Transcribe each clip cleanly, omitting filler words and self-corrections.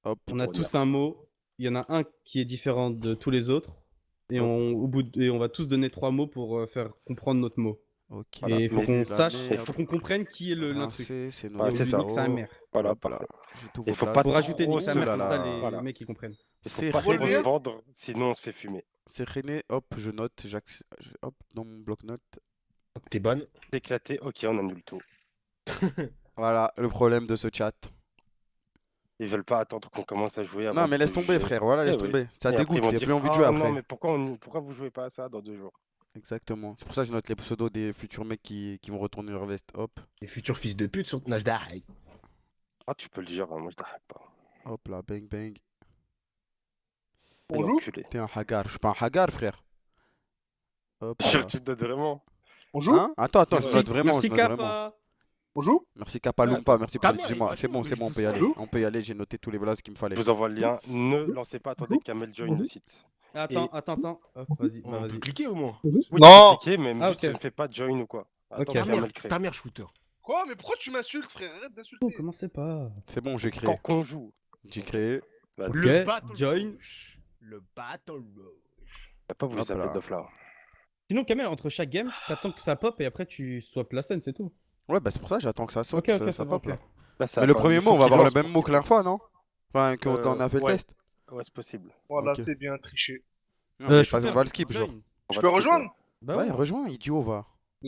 Hop. On a tous un mot. Il y en a un qui est différent de tous les autres. Et on va tous donner 3 mots pour faire comprendre notre mot. Ok. Et il faut qu'on sache, il merde. faut qu'on comprenne qui est l'intrus. Rincé, c'est Et notre on c'est lui ça. nique sa mère. Voilà, Hop là. parfait. J'ai tout Il vos faut places. pas Faut rajouter trop nique sa se- mère, comme ça Voilà. les mecs ils comprennent. Il faut C'est pas trop René. se vendre, sinon on se fait fumer. C'est René, hop, je note, hop, dans mon bloc-notes. T'es bonne. Éclaté, ok, on annule tout. Voilà, le problème de ce chat. Ils veulent pas attendre qu'on commence à jouer avant Non, mais de laisse tomber, juger. frère, voilà, laisse Eh oui. tomber. Ça Et après, dégoûte, ils vont y'a dire, plus envie de ah jouer non, après. mais pourquoi vous jouez pas à ça dans 2 jours? Exactement. C'est pour ça que je note les pseudos des futurs mecs qui vont retourner leur veste. Hop, Les futurs fils de pute sont Najdaï. Ah, tu peux le dire, hein, moi je t'arrête pas. hop là, bang bang. Quel enculé. T'es un hagar, je suis pas un hagar, frère. Hop Sûr, là. tu te donnes vraiment. On joue? Hein? Attends, je Merci, note vraiment, merci je note vraiment. Kappa. On joue? Merci Kapalumpa, merci pour Ah, les non, 18 il mois. va C'est bon, jouer, c'est bon, on peut y doucement. aller. On peut y aller, j'ai noté tous les blasts qu'il me fallait. Je vous envoie le lien. Ne lancez pas, attendez qu'Amel join le site. Attends. Hop, vas-y, On peut vas-y. cliquer au moins. Oui, Non. tu peux cliquer, mais Ah, juste ok. ne fais pas join ou quoi. Attends Ok. Ta qu'Amel mère, crée. ta mère shooter. Quoi? Mais pourquoi tu m'insultes, frère? Arrête Oh, d'insulter. commencez pas. C'est bon, j'ai Quand créé. qu'on joue. J'ai créé. Vas-y. Le Ok, battle join. rouge. Le battle rouge. T'as pas voulu Hop s'appeler là. Dofla. Sinon, Kamel, entre chaque game, t'attends que ça pop et après tu swaps la scène, c'est tout. Ouais, bah c'est pour ça, j'attends que ça saute, Ok, ça ça va, pop ok. là. Là, ça Mais le va, premier il mot, faut on va qu'il avoir le lance même pour mot que la fois, non? Enfin, quand on a fait le ouais. test. Ouais, c'est possible. Voilà, Ok. c'est bien triché. Non, mais Shooter, on va le skip, join. genre. On Je va peux le skip, rejoindre? Bah Ouais, ouais. rejoins, idiot, va.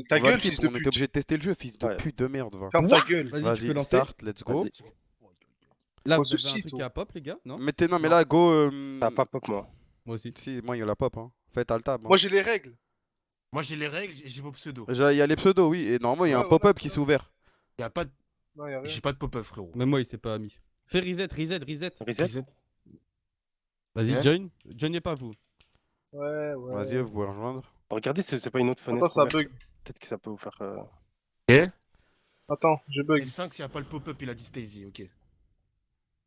Ta On va gueule, le skip, fils de on était pute. obligé de tester le jeu, fils de Ouais. pute de merde, va. Ferme ta gueule. Vas-y, tu peux Vas-y, lancer. start, let's go. Vas-y. Là, Faut vous avez un ceci, truc toi. à pop, les gars, non? Mettez, non, mais là, go. Ça a pas pop, moi. Moi aussi. Si, moi, il y a la pop, hein. Faites alt tab. Moi, j'ai les règles. Moi j'ai les règles et j'ai vos pseudos. Il y a les pseudos, oui. Et normalement, il y a Ouais, un pop-up voilà, qui c'est s'est ouvert. Y a pas de... Non, y'a rien. J'ai pas de pop-up frérot. Même moi, il s'est pas mis. Fais reset. Reset. Vas-y, Ouais. join. Joignez pas, vous. Ouais. Vas-y, vous pouvez rejoindre. Regardez si c'est pas une autre fenêtre. Attends, ça ouverte. bug. Peut-être que ça peut vous faire. Attends, je bug. F5 s'il y a pas le pop-up il a dit Stacy, ok.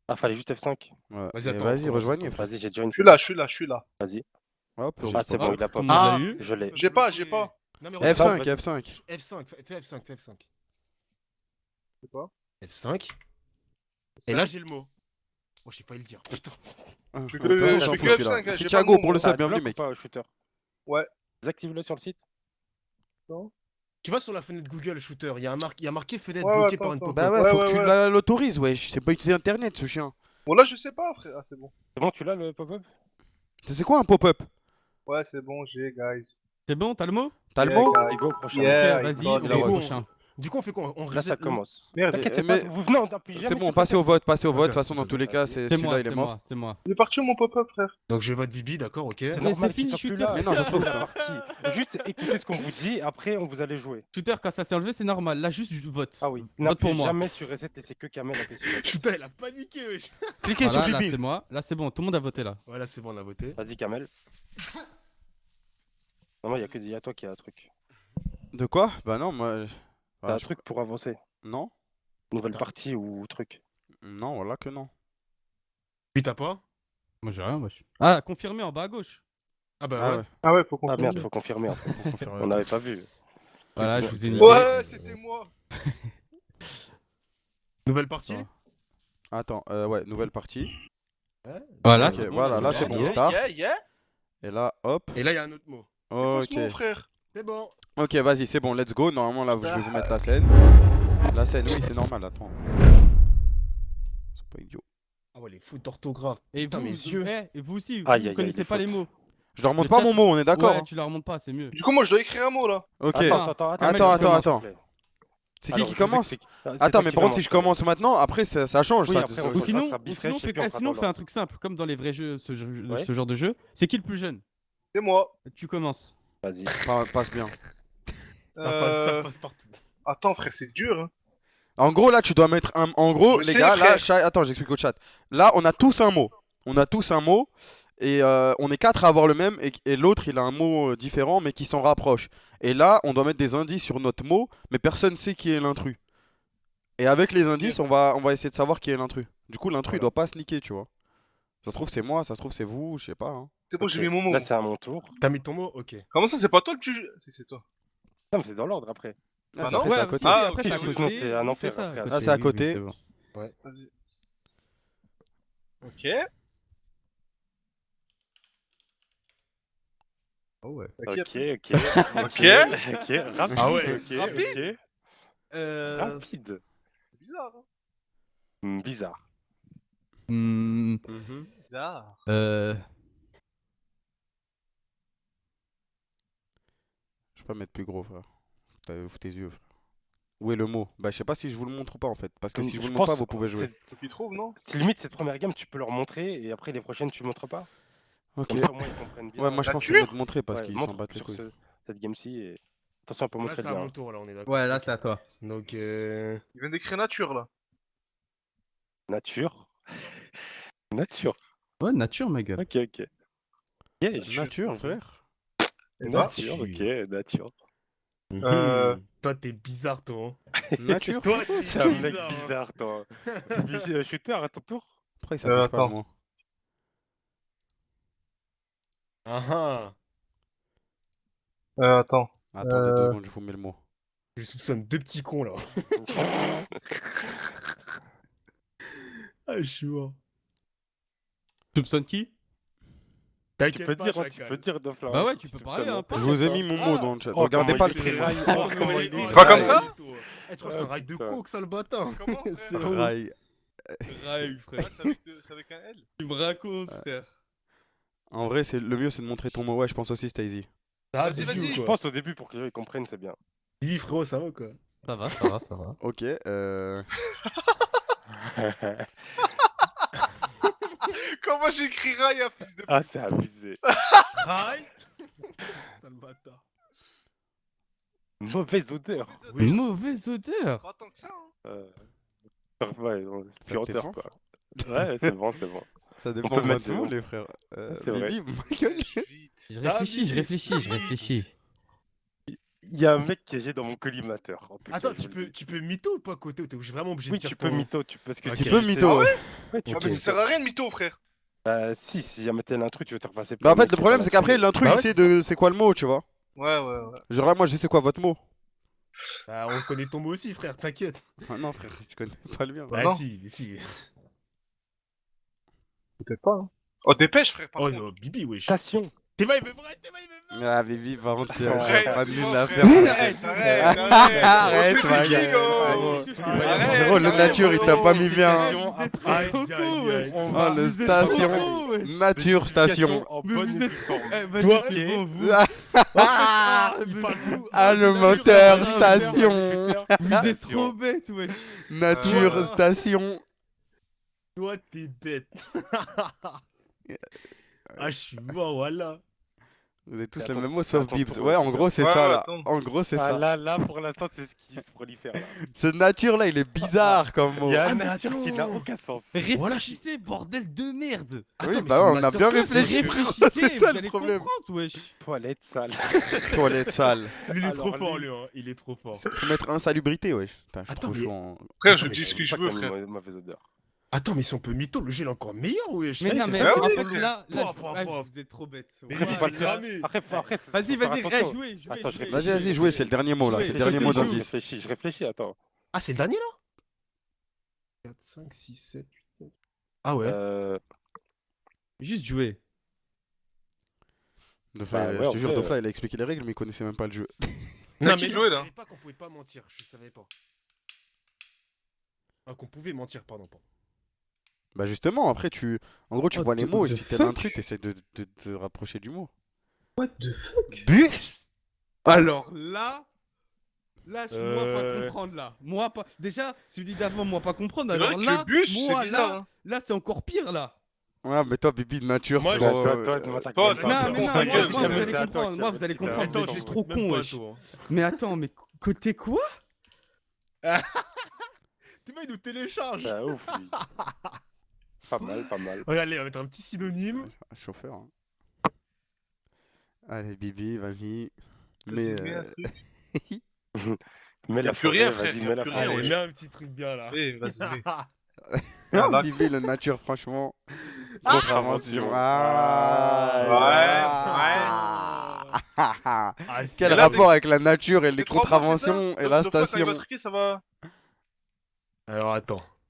Ah, fallait juste F5. Ouais. Vas-y, Et attends, Vas-y, on rejoignez, commence. frère. Vas-y, j'ai join. Je suis là. Vas-y. Hop, Donc, Ah, j'ai c'est pas. bon, il a Tout pop. le monde Ah. l'a eu. Je l'ai. J'ai pas. Non, mais F5, vas-y. F5. F5, fais F5, fais F5. C'est quoi? F5. Et là j'ai le mot. Moi j'ai failli le dire, putain. Je fais De toute façon, que- on je s'en fais fout, que celui-là. F5, Merci j'ai Thiago pas le pour le mot, sub, Ah, bienvenue, bloque mec. ou pas, shooter? Ouais. Désactive-le sur le site. Tu vas sur la fenêtre Google Shooter, il y a marqué fenêtre Ouais, bloquée attends, par une attends. pop-up. Bah ouais, Ouais, faut ouais, que tu ouais. l'autorises, wesh. C'est pas utiliser internet, ce chien. Bon, là, je sais pas, frère. Ah, c'est bon. C'est bon, tu l'as le pop-up? C'est quoi un pop-up? Ouais, c'est bon, j'ai, guys. C'est bon, t'as le mot? T'as le Yeah, mot? guys. Vas-y, go, prochain. Yeah, Ok, vas-y, il on faut- va au on- prochain. Du coup on fait quoi? On Là, ça reset le- commence. Merde. T'inquiète, Eh, c'est pas. mais- Vous venez, on appuie jamais. C'est bon, sur passez le au vote, passez au vote. De Ok, toute façon, dans ok, tous les cas, vas-y. C'est celui-là, moi, il est c'est mort. moi, c'est moi. Il est parti où, mon pop-up, frère? Donc je vote Bibi, d'accord, ok. C'est Mais normal c'est qu'il fini, soit plus shooter. là. Mais non, ça se trouve, C'est putain. parti. Juste écoutez ce qu'on vous dit, après on vous allez jouer. Shooter, quand ça s'est enlevé, c'est normal. Là, juste je vote. Ah oui. Vote pour N'appuyez moi. jamais sur reset et c'est que Kamel appuie sur reset. Putain, il a paniqué, wesh. Cliquez Voilà, sur là, Bibi. c'est moi. Là, c'est bon. Tout le monde a voté là. Voilà, c'est bon, on a voté. Vas-y, Kamel. Non, il y a toi qui a un truc. De quoi? Bah non, moi. T'as Ah, un je- truc pour avancer. Non? Nouvelle Attends. partie ou truc. Non, voilà que non. Puis t'as pas? Moi, j'ai rien, wesh. Ah, confirmé en bas à gauche. Ah bah Ah ouais. ouais. Ah ouais, faut qu'on Ah merde, continue. faut confirmer en fait. confirmer. On n'avait pas vu. Voilà, je Ouais. vous ai mis. Ouais, c'était moi. Nouvelle partie? Ouais. Attends, ouais, nouvelle partie. Voilà, Ok, c'est bon, voilà, là, je c'est l'ai. bon, Yeah, start. yeah, yeah. Et là, hop. Et là il y a un autre mot. C'est quoi Ok. ce mot, frère? C'est bon. Ok, vas-y, c'est bon, let's go. Normalement, là, je vais vous mettre la scène. La scène, oui, c'est normal, attends. C'est pas idiot. Ah ouais, les fautes d'orthographe. Et Putain, vous, mes yeux. et vous aussi, Aïe, vous aïe, connaissez aïe, pas les les mots. Je leur montre Le pas chat- mon mot, on est d'accord? Ouais, Hein. tu la remontes pas, c'est mieux. Du coup, moi, je dois écrire un mot, là. Ok. Attends. Attends. C'est qui Alors, qui je vous commence? explique. Ah, c'est Attends, toi mais qui par contre, si je commence. commence maintenant, après, ça change. Oui, ça. après, on Ou Ça sinon, sera bifresh, sinon, et puis on fera dans fais un truc simple, comme dans les vrais jeux, Ouais. ce genre de jeu. C'est qui le plus jeune? C'est moi. Tu commences. Vas-y. Passe bien. Ça passe partout. Attends, frère, c'est dur, hein. En gros, là, tu dois mettre un. En gros, Je les sais, gars, là, frère. attends, j'explique au chat. Là, on a tous un mot. On a tous un mot. Et on est 4 à avoir le même. Et l'autre, il a un mot différent, mais qui s'en rapproche. Et là, on doit mettre des indices sur notre mot, mais personne sait qui est l'intrus. Et avec les indices, on va essayer de savoir qui est l'intrus. Du coup, l'intrus, il doit pas sneaker, tu vois. Ça se trouve, c'est moi, ça se trouve, c'est vous, je sais pas. Hein. C'est bon, Ok. j'ai mis mon mot. Là, c'est à mon tour. T'as mis ton mot? Ok. Comment ça, c'est pas toi le plus... Si, c'est toi. Non, mais c'est dans l'ordre après. Ah, Ah c'est non, après, c'est à si, côté. si, Ah, après, ok, c'est à sinon, côté. c'est un on enfer fait ça. après. Ah, c'est à oui, côté. c'est bon. Vas-y. Ok. Oh ouais. Ok, Ok. ok. Ok. Ok, rapide. Ah ouais. Ok, Rapide. ok. Rapide. C'est bizarre, hein. Bizarre. Hmm, Mhm. Bizarre. Je peux pas mettre plus gros, frère. Ouvre tes yeux, frère. Où est le mot? Bah, je sais pas si je vous le montre ou pas en fait. Parce que si je vous Je le montre pas, pense vous pouvez jouer. Faut qu'il trouve, non? c'est limite cette première gamme, tu peux leur montrer et après les prochaines, tu montres pas. Ok. Comme ça, au moins, ils comprennent bien. Ouais, moi je pense que c'est Nature mieux de montrer parce Ouais, qu'ils s'en montre battent les sur couilles. cette game-ci. Et... Attention à pas Là, montrer c'est le à bien. mon tour, là, on est d'accord. Ouais, là Ok. c'est à toi. Donc, Il vient d'écrire nature, là. Nature. Nature. Ouais, nature, ma gueule. Ok, ok. Yeah, Nature, Mhm. frère. Eh bah, Nature, ok, nature. Euh, toi, t'es bizarre, toi. Nature, Toi, frérot. t'es C'est un mec bizarre, hein. bizarre, toi. Shooter, à ton tour. Pourquoi il s'affiche pas le attends. mot? Ah ah. Attends. Attendez 2 secondes, je vous mets le mot. Je soupçonne deux petits cons, là. Ah, je suis mort. Tu soupçonnes qui? Tu T'inquiète peux pas, dire, hein, tu chacal. peux dire, Dofla. Bah hein, ouais, si tu peux soupçonnes, parler, hein, hein. Je vous ai mis mon mot Ah. dans le chat. Oh, Regardez comment pas il le stream. raille. Oh, comment il est- est oh, Pas comme il est ça tout. Eh, tu vois, c'est un rail de putain. coke, ça, le bâtard. Comment C'est frère Rail. Raï, frère. Ah, c'est avec un L. Tu me racontes, frère. En vrai, le mieux c'est de montrer ton mot. Ouais, je pense aussi, Stacy. Ça va, Vas-y, Bibi, vas-y. ou Je quoi? pense au début pour que les gens ils comprennent, c'est bien. Bibi, frérot, ça va, quoi? Ça va, ça va, ça va. Ok, Comment j'écris Raya, fils de Ah, c'est abusé. Rail. Sale bâtard. Mauvaise odeur. Oui, Mauvaise odeur. Pas tant que ça, hein. Ouais, non, Ça te puanteur, défend quoi. Ouais, c'est bon, c'est bon. ça dépend peut de mettre votre mot, dedans. les frères. C'est vrai. Bibi, ma gueule. Vite. Je réfléchis, je David. réfléchis, je réfléchis. Il y a un mec qui est dans mon collimateur. En tout Attends, cas, je vous le dis. tu peux mytho ou pas à côté ou t'es vraiment obligé Oui, de dire tu peux ton... mytho, parce que Ok. Tu peux sais- mytho, Ah ouais. Ouais, tu Ah, peux mais ça mytho. sert à rien de mytho, frère. Si jamais t'es l'intrus, tu vas te faire passer pour Bah, en le fait, mec le qui est problème, dans c'est qu'après, l'intrus. l'intrus, Bah il ouais, sait c'est de c'est quoi le mot, tu vois. Ouais, ouais, ouais. Genre là, moi, je sais quoi votre mot. Bah, on connaît ton mot aussi, frère, t'inquiète. Ah non, frère, je connais pas le mien. Bah Bah, non. si. Peut-être pas, hein. Oh, dépêche, frère, par Oh contre. non, Bibi, wesh. Station. T'es pas, il veut vrai, t'es pas, il veut vrai. Ah, Bibi, par contre, Arrête, j'ai pas de c'est mine bon, à frère. faire. Arrête, Arrête, Oh, ma c'est gueule, Bibi, frérot. oh. Arrête, Frérot, le nature, il t'a pas mis bien. Vous êtes trop Aïe, coco, aïe, wesh. aïe. On Oh, va- le Vous êtes station. trop, wesh. Nature, station. En Mais bonne vous et êtes... due forme. Eh, vas-y, Toi, c'est bon, vous. Ah, Il parle beaucoup. ah, le c'est moteur, nature, station. Vous êtes Station. trop bêtes, wesh. Nature, Ouais. station. Toi, t'es bête. Ah, je suis mort, voilà. Vous êtes tous Et le attends- même mot sauf attends, Bibs. ton Ouais, en mot, gros, c'est Ouais, ça ouais, là. attends. En gros, c'est Ah, ça. là, pour l'instant, c'est ce qui se prolifère. Là. Ce nature là, il est bizarre comme Il mot. y a Ah, un mais nature qui n'a attends. aucun sens. Réfléchissez, bordel de merde. Oui, mais bah c'est ouais, une on a bien masterclass, réfléchi. mec. frérot, c'est ça vous le allez problème. comprendre, wesh. Toilette sale. Toilette sale. Lui, il est trop Alors, fort, lui- lui, hein. Il est trop fort. Faut mettre insalubrité, wesh. Putain, je suis Attends, trop mais- chaud en. Frère, je Attends, dis mais ce C'est que je pas veux, comme frère. une mauvaise odeur. Attends, mais si on peut mytho, le jeu est encore meilleur, wesh. Mais Eh, non, c'est mais ça, Ah oui, par contre, frère. là, Pouf, ouais, pouf. vous êtes trop bêtes. Mais Ouais. Bibi, Faut pas c'est le faire. cramé. Après, Vas-y, faut faire vas-y, attention. jouez. Attends, je Vas-y, vas-y, jouez, c'est le dernier mot là. Jouez, C'est le dernier jouez, mot jouez. d'indice. Je réfléchis, attends. Ah, c'est le dernier, là 4, 5, 6, 7, 8, 9. Ah ouais. Juste jouer. Dofla, Bah ouais, je en te jure, vrai, Dofla, il a expliqué les règles, mais il connaissait même pas le jeu. T'as qui joué, je là savais pas qu'on pouvait pas mentir. Je savais pas. Ah, qu'on pouvait mentir, pardon. Bah justement, après, en gros, tu What vois les the- mots et the si t'es fuck l'intrus, t'essaies de te rapprocher du mot. What the fuck? Bus. Alors là, moi pas Euh. comprendre là. Moi pas. Déjà, celui d'avant, moi pas comprendre. C'est vrai Alors que là, le bûche, c'est moi bizarre, là, hein. là c'est encore pire là. Ouais, mais toi, Bibi de nature, Moi, frérot, Toi, euh, ta toi, gueule, t'as- Non, toi. mais non, ta moi, gueule, moi, c'est vous à allez toi comprendre. qui Moi as- vous allez qui t'a- comprendre. Vous Attends, êtes je juste trop t'écoute même con, pas, wesh. toi. Mais attends, mais côté quoi? T'es pas, il nous télécharge. Ah, ouf, lui. Pas mal, pas mal. Regardez, on va mettre un petit synonyme. chauffeur. Hein. Allez, Bibi, vas-y. Vas-y, Mais mets un truc. Mets Y a la plus forêt, rien, frère, vas-y, y a mets la plus forêt. rien, Allez, wesh. mets un petit truc bien là. Eh, vas-y, mets. Ah, là. Bibi, le nature, franchement. Contravention. Ah, Quel là, rapport avec la nature et les Tes 3 mots, c'est ça contraventions et la Donc, fois, quand il va station? truquer, ça va. Alors attends.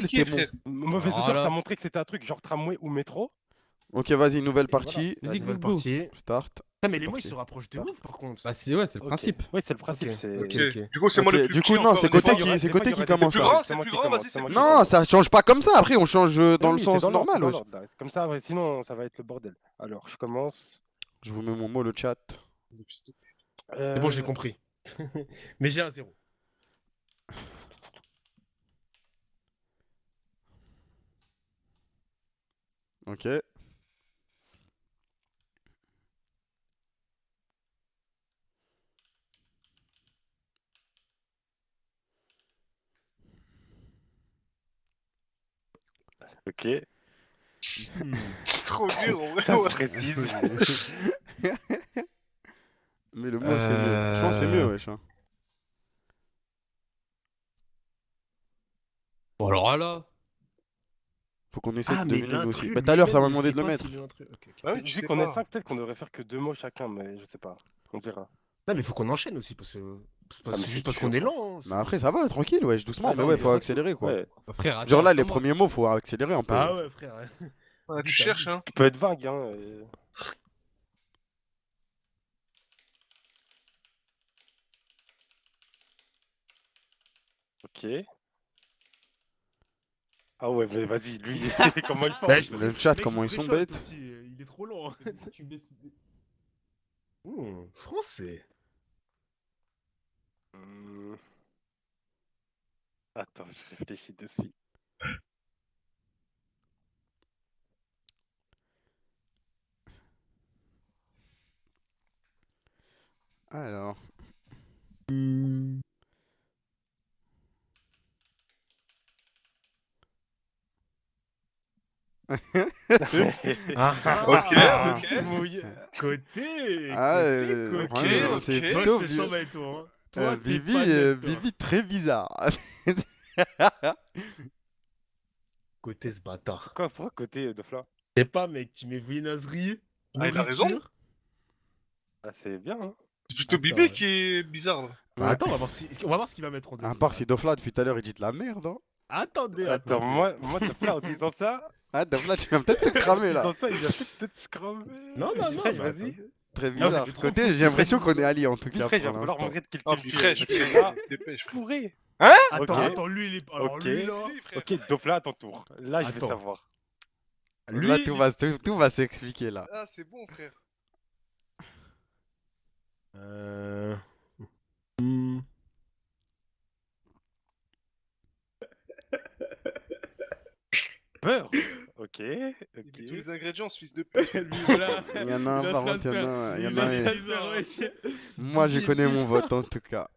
ville, Qui c'était est, bon. frère? Mauvaise Voilà. odeur, ça montrait que c'était un truc genre tramway ou métro. Ok, vas-y, nouvelle Et voilà. partie. Vas-y, Nouvelle go, go. partie. Start. Mais les mots, ils parti. se rapprochent de ouf, par contre. Bah, c'est le Ok. principe. Oui, c'est le principe. Ok, c'est... ok. Du coup, c'est moi le Ok, plus du petit coup, non, encore, c'est des fois, côté il y aura- c'est des fois, côté il y qui aura des commence. plus là. grand, c'est moi plus qui grand, commence, vas-y, c'est moi c'est qui plus Non, commence. ça change pas comme ça. Après, on change dans Oui, le c'est sens dans l'ordre, normal, c'est dans wesh. l'ordre, ouais. C'est comme ça, ouais, sinon ça va être le bordel. Alors, je commence. Je vous mets mon mot le chat. C'est bon, j'ai compris. Mais j'ai un 0. Ok. Ok, C'est trop dur, en vrai. ça ouais. se précise. Mais le mot c'est mieux. Je pense que c'est mieux, wesh. Hein. Bon, alors là. Faut qu'on essaie Ah, de mais deviner nous aussi. l'intrus Bah tout à l'heure ça m'a lui-même, demandé il de le sait pas mettre. s'il est l'intrus. Ok, ok. Bah oui, tu Vu sais qu'on est pas. 5, peut-être qu'on devrait faire que 2 mots chacun, mais je sais pas. On verra. Non, mais faut qu'on enchaîne aussi, parce que c'est Ah, mais c'est c'est juste parce dur, qu'on est hein. lent. hein. Mais après ça va, tranquille, wesh, doucement. Ah, Mais non, ouais, mais faut faut- accélérer quoi. Ouais. Bah, frère, Genre là, les attends-moi. premiers mots, faut accélérer un peu. Ah ouais, frère. Ouais, tu Vite, cherches, abuse. hein. Tu peux être vague, hein. Ok. Ah ouais, mais vas-y, lui, comment il Bah, parle? je- Le chat, mec, comment il ils sont préchote bêtes. aussi, il est trop lent. Français. Hmm. Attends, je réfléchis de suite. Alors. Ok, ok. c'est mouillé. Côté. Ah, côté, vraiment, ok. c'est Moi, plutôt Moi, je te vieux. sens avec toi. Hein. Toi, t'es Vivi, pas net, toi. Vivi très bizarre. Côté ce bâtard. Pourquoi côté de Fla? Je sais pas, mec, tu mets viennoiserie, Ah, il a raison. nourriture. Ah, c'est bien, hein. C'est plutôt Attends, Bibi ouais. qui est bizarre, là. Bah, Ouais. attends, on va voir ce qu'il va mettre en À deuxième. part si Dofla depuis tout à l'heure il dit de la merde. Hein. Attendez, Attends, attendez. moi de Fla, en disant ça, Ah, Dofla, tu vas peut-être te cramer en là. disant ça, il va peut-être se cramer. Non, non, non, Frère, mais vas-y. attends. Très Non, bizarre. c'est trop Côté, fou. j'ai l'impression qu'on est alliés en tout cas Frère, il va pour falloir l'instant. montrer de quel Ah, team puis tu es. frère, je parce que fais là, dépêche, frère. fourré. Attends, Ok. attends, lui, il est. Alors, Ok. lui, là. Oui, frère. Ok, Dofla, à ton tour. Là, je vais Attends. savoir. Lui, Là, tout va s'expliquer là. Ah, c'est bon, frère. Peur. Ok, Il ok. met tous les ingrédients, ce fils de pute. lui, voilà. Il y en a un Il est par en train contre, de il y en faire- a un. Il y en il est a en train un. de faire, wesh. Moi, je il est connais mon bizarre. vote en tout cas.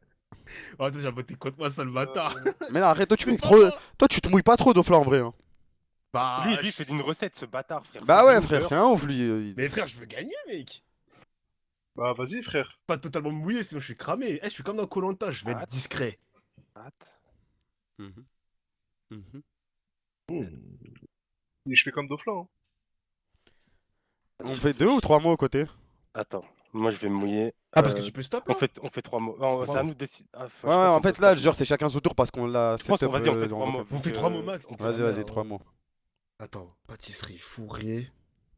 Oh, attends, j'ai voté contre moi, sale bâtard. Mais là, arrête, toi, tu C'est fais pas trop. moi. Toi, tu te mouilles pas trop, Dofla en vrai. Hein. Bah, Lui, il fait d'une recette, ce bâtard, frère. Bah Faut ouais, du frère, beurre. c'est un ouf lui. Mais frère, je veux gagner, mec. Bah, vas-y, frère. Pas totalement mouillé, sinon je suis cramé. Eh, je suis comme dans Koh-Lanta, je vais être Hâte. discret. Hâte. Mhm. Mhm. Et je fais comme Dofla, hein. On fait 2 ou 3 mots à côté? Attends, moi je vais me mouiller. Ah, parce que tu peux stop là On fait 3 mots. Non, c'est à nous de décider. Ah, faut- Ouais, je ouais, pense en qu'on fait peut là, stopper. genre c'est chacun son tour parce qu'on l'a Je pense, setup, vas-y, on fait en 3 mots. vocal. On fait 3 mots max. donc Vas-y, ça vas-y, merde, 3 hein. mots. Attends, pâtisserie, fourré.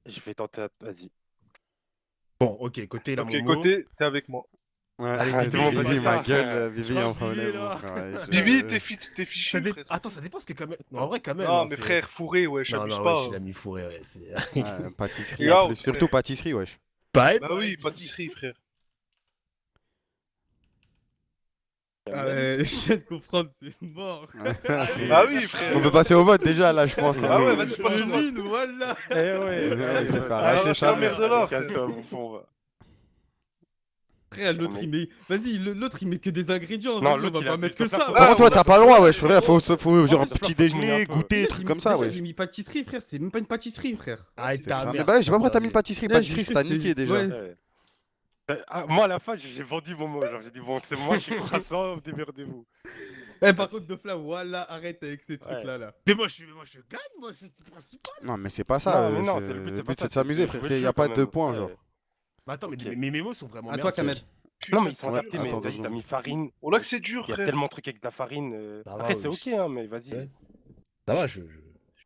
Je vais tenter. Vas-y. Bon, ok, côté là, Ok, mon mot. côté, t'es avec moi. Ouais, Allez, Bibi, tout le monde Bibi, dit ma ça. gueule, Je Bibi crois en que Bibi, problème. là. mon frère, ouais, je- Bibi, t'es Ça fichu, dé- frère. Attends, ça dépend ce que quand même. Non, en vrai, quand même. Non, hein, mais c'est- frère, fourré, ouais, Non, j'abuse non, pas. wesh, il a hein. mis fourré, ouais. C'est. Ouais, pâtisserie Et là, en plus. Surtout pâtisserie, wesh. Bah, Bah oui, pâtisserie, frère. Je viens de comprendre, c'est mort. Bah oui, frère. On peut passer au vote déjà là, je pense. Ah ouais, vas-y, passe au vote. Devine, voilà. Eh ouais. Ouais, il s'est fait Ah, arracher lâche ça. la merde là, frère. Casse-toi, bouffon, va. Frère, l'autre il met. Vas-y, l'autre il met que des ingrédients. Non, Vas-y, on l'autre, va il pas a mettre plus que de ça. ça. Ouais, Par contre, toi, on t'as a pas le pas droit, le wesh, frère. Faut genre Ouais, mais petit c'est pas pour mouiller un déjeuner, peu. goûter, Déjà, trucs comme ça, déjà, wesh. j'ai mis pâtisserie, frère. C'est même pas une pâtisserie, frère. Arrête ta Mais merde. bah, je sais pas pourquoi t'as mis pâtisserie. Là, Pâtisserie, j'ai c'est à cru que niquer c'était- déjà. ouais. Ouais. Ah, moi, à la fin, j'ai vendu mon mot. Genre, j'ai dit, bon, c'est moi, je suis croissant, démerdez-vous. Eh, par contre, Dofla, voilà, arrête avec ces trucs-là. Là. Mais moi, je gagne, moi, c'est le principal. Non, mais c'est pas ça. Non, mais non, c'est le but, c'est pas ça, c'est de s'amuser, de frère. jouer le Il y jeu a pas quand de même. points, Ouais. genre. Mais attends, mais Ok. mes mots sont vraiment À toi, merdiques. Kamel. Non, mais ils sont Ouais, adaptés, mais attends, vas-y, deux t'as mis farine. Oh là que c'est dur, Il y a frère. tellement de trucs avec de la farine. Ça va, Après, c'est wesh. ok, hein, mais vas-y. Ouais. Ça va, Vous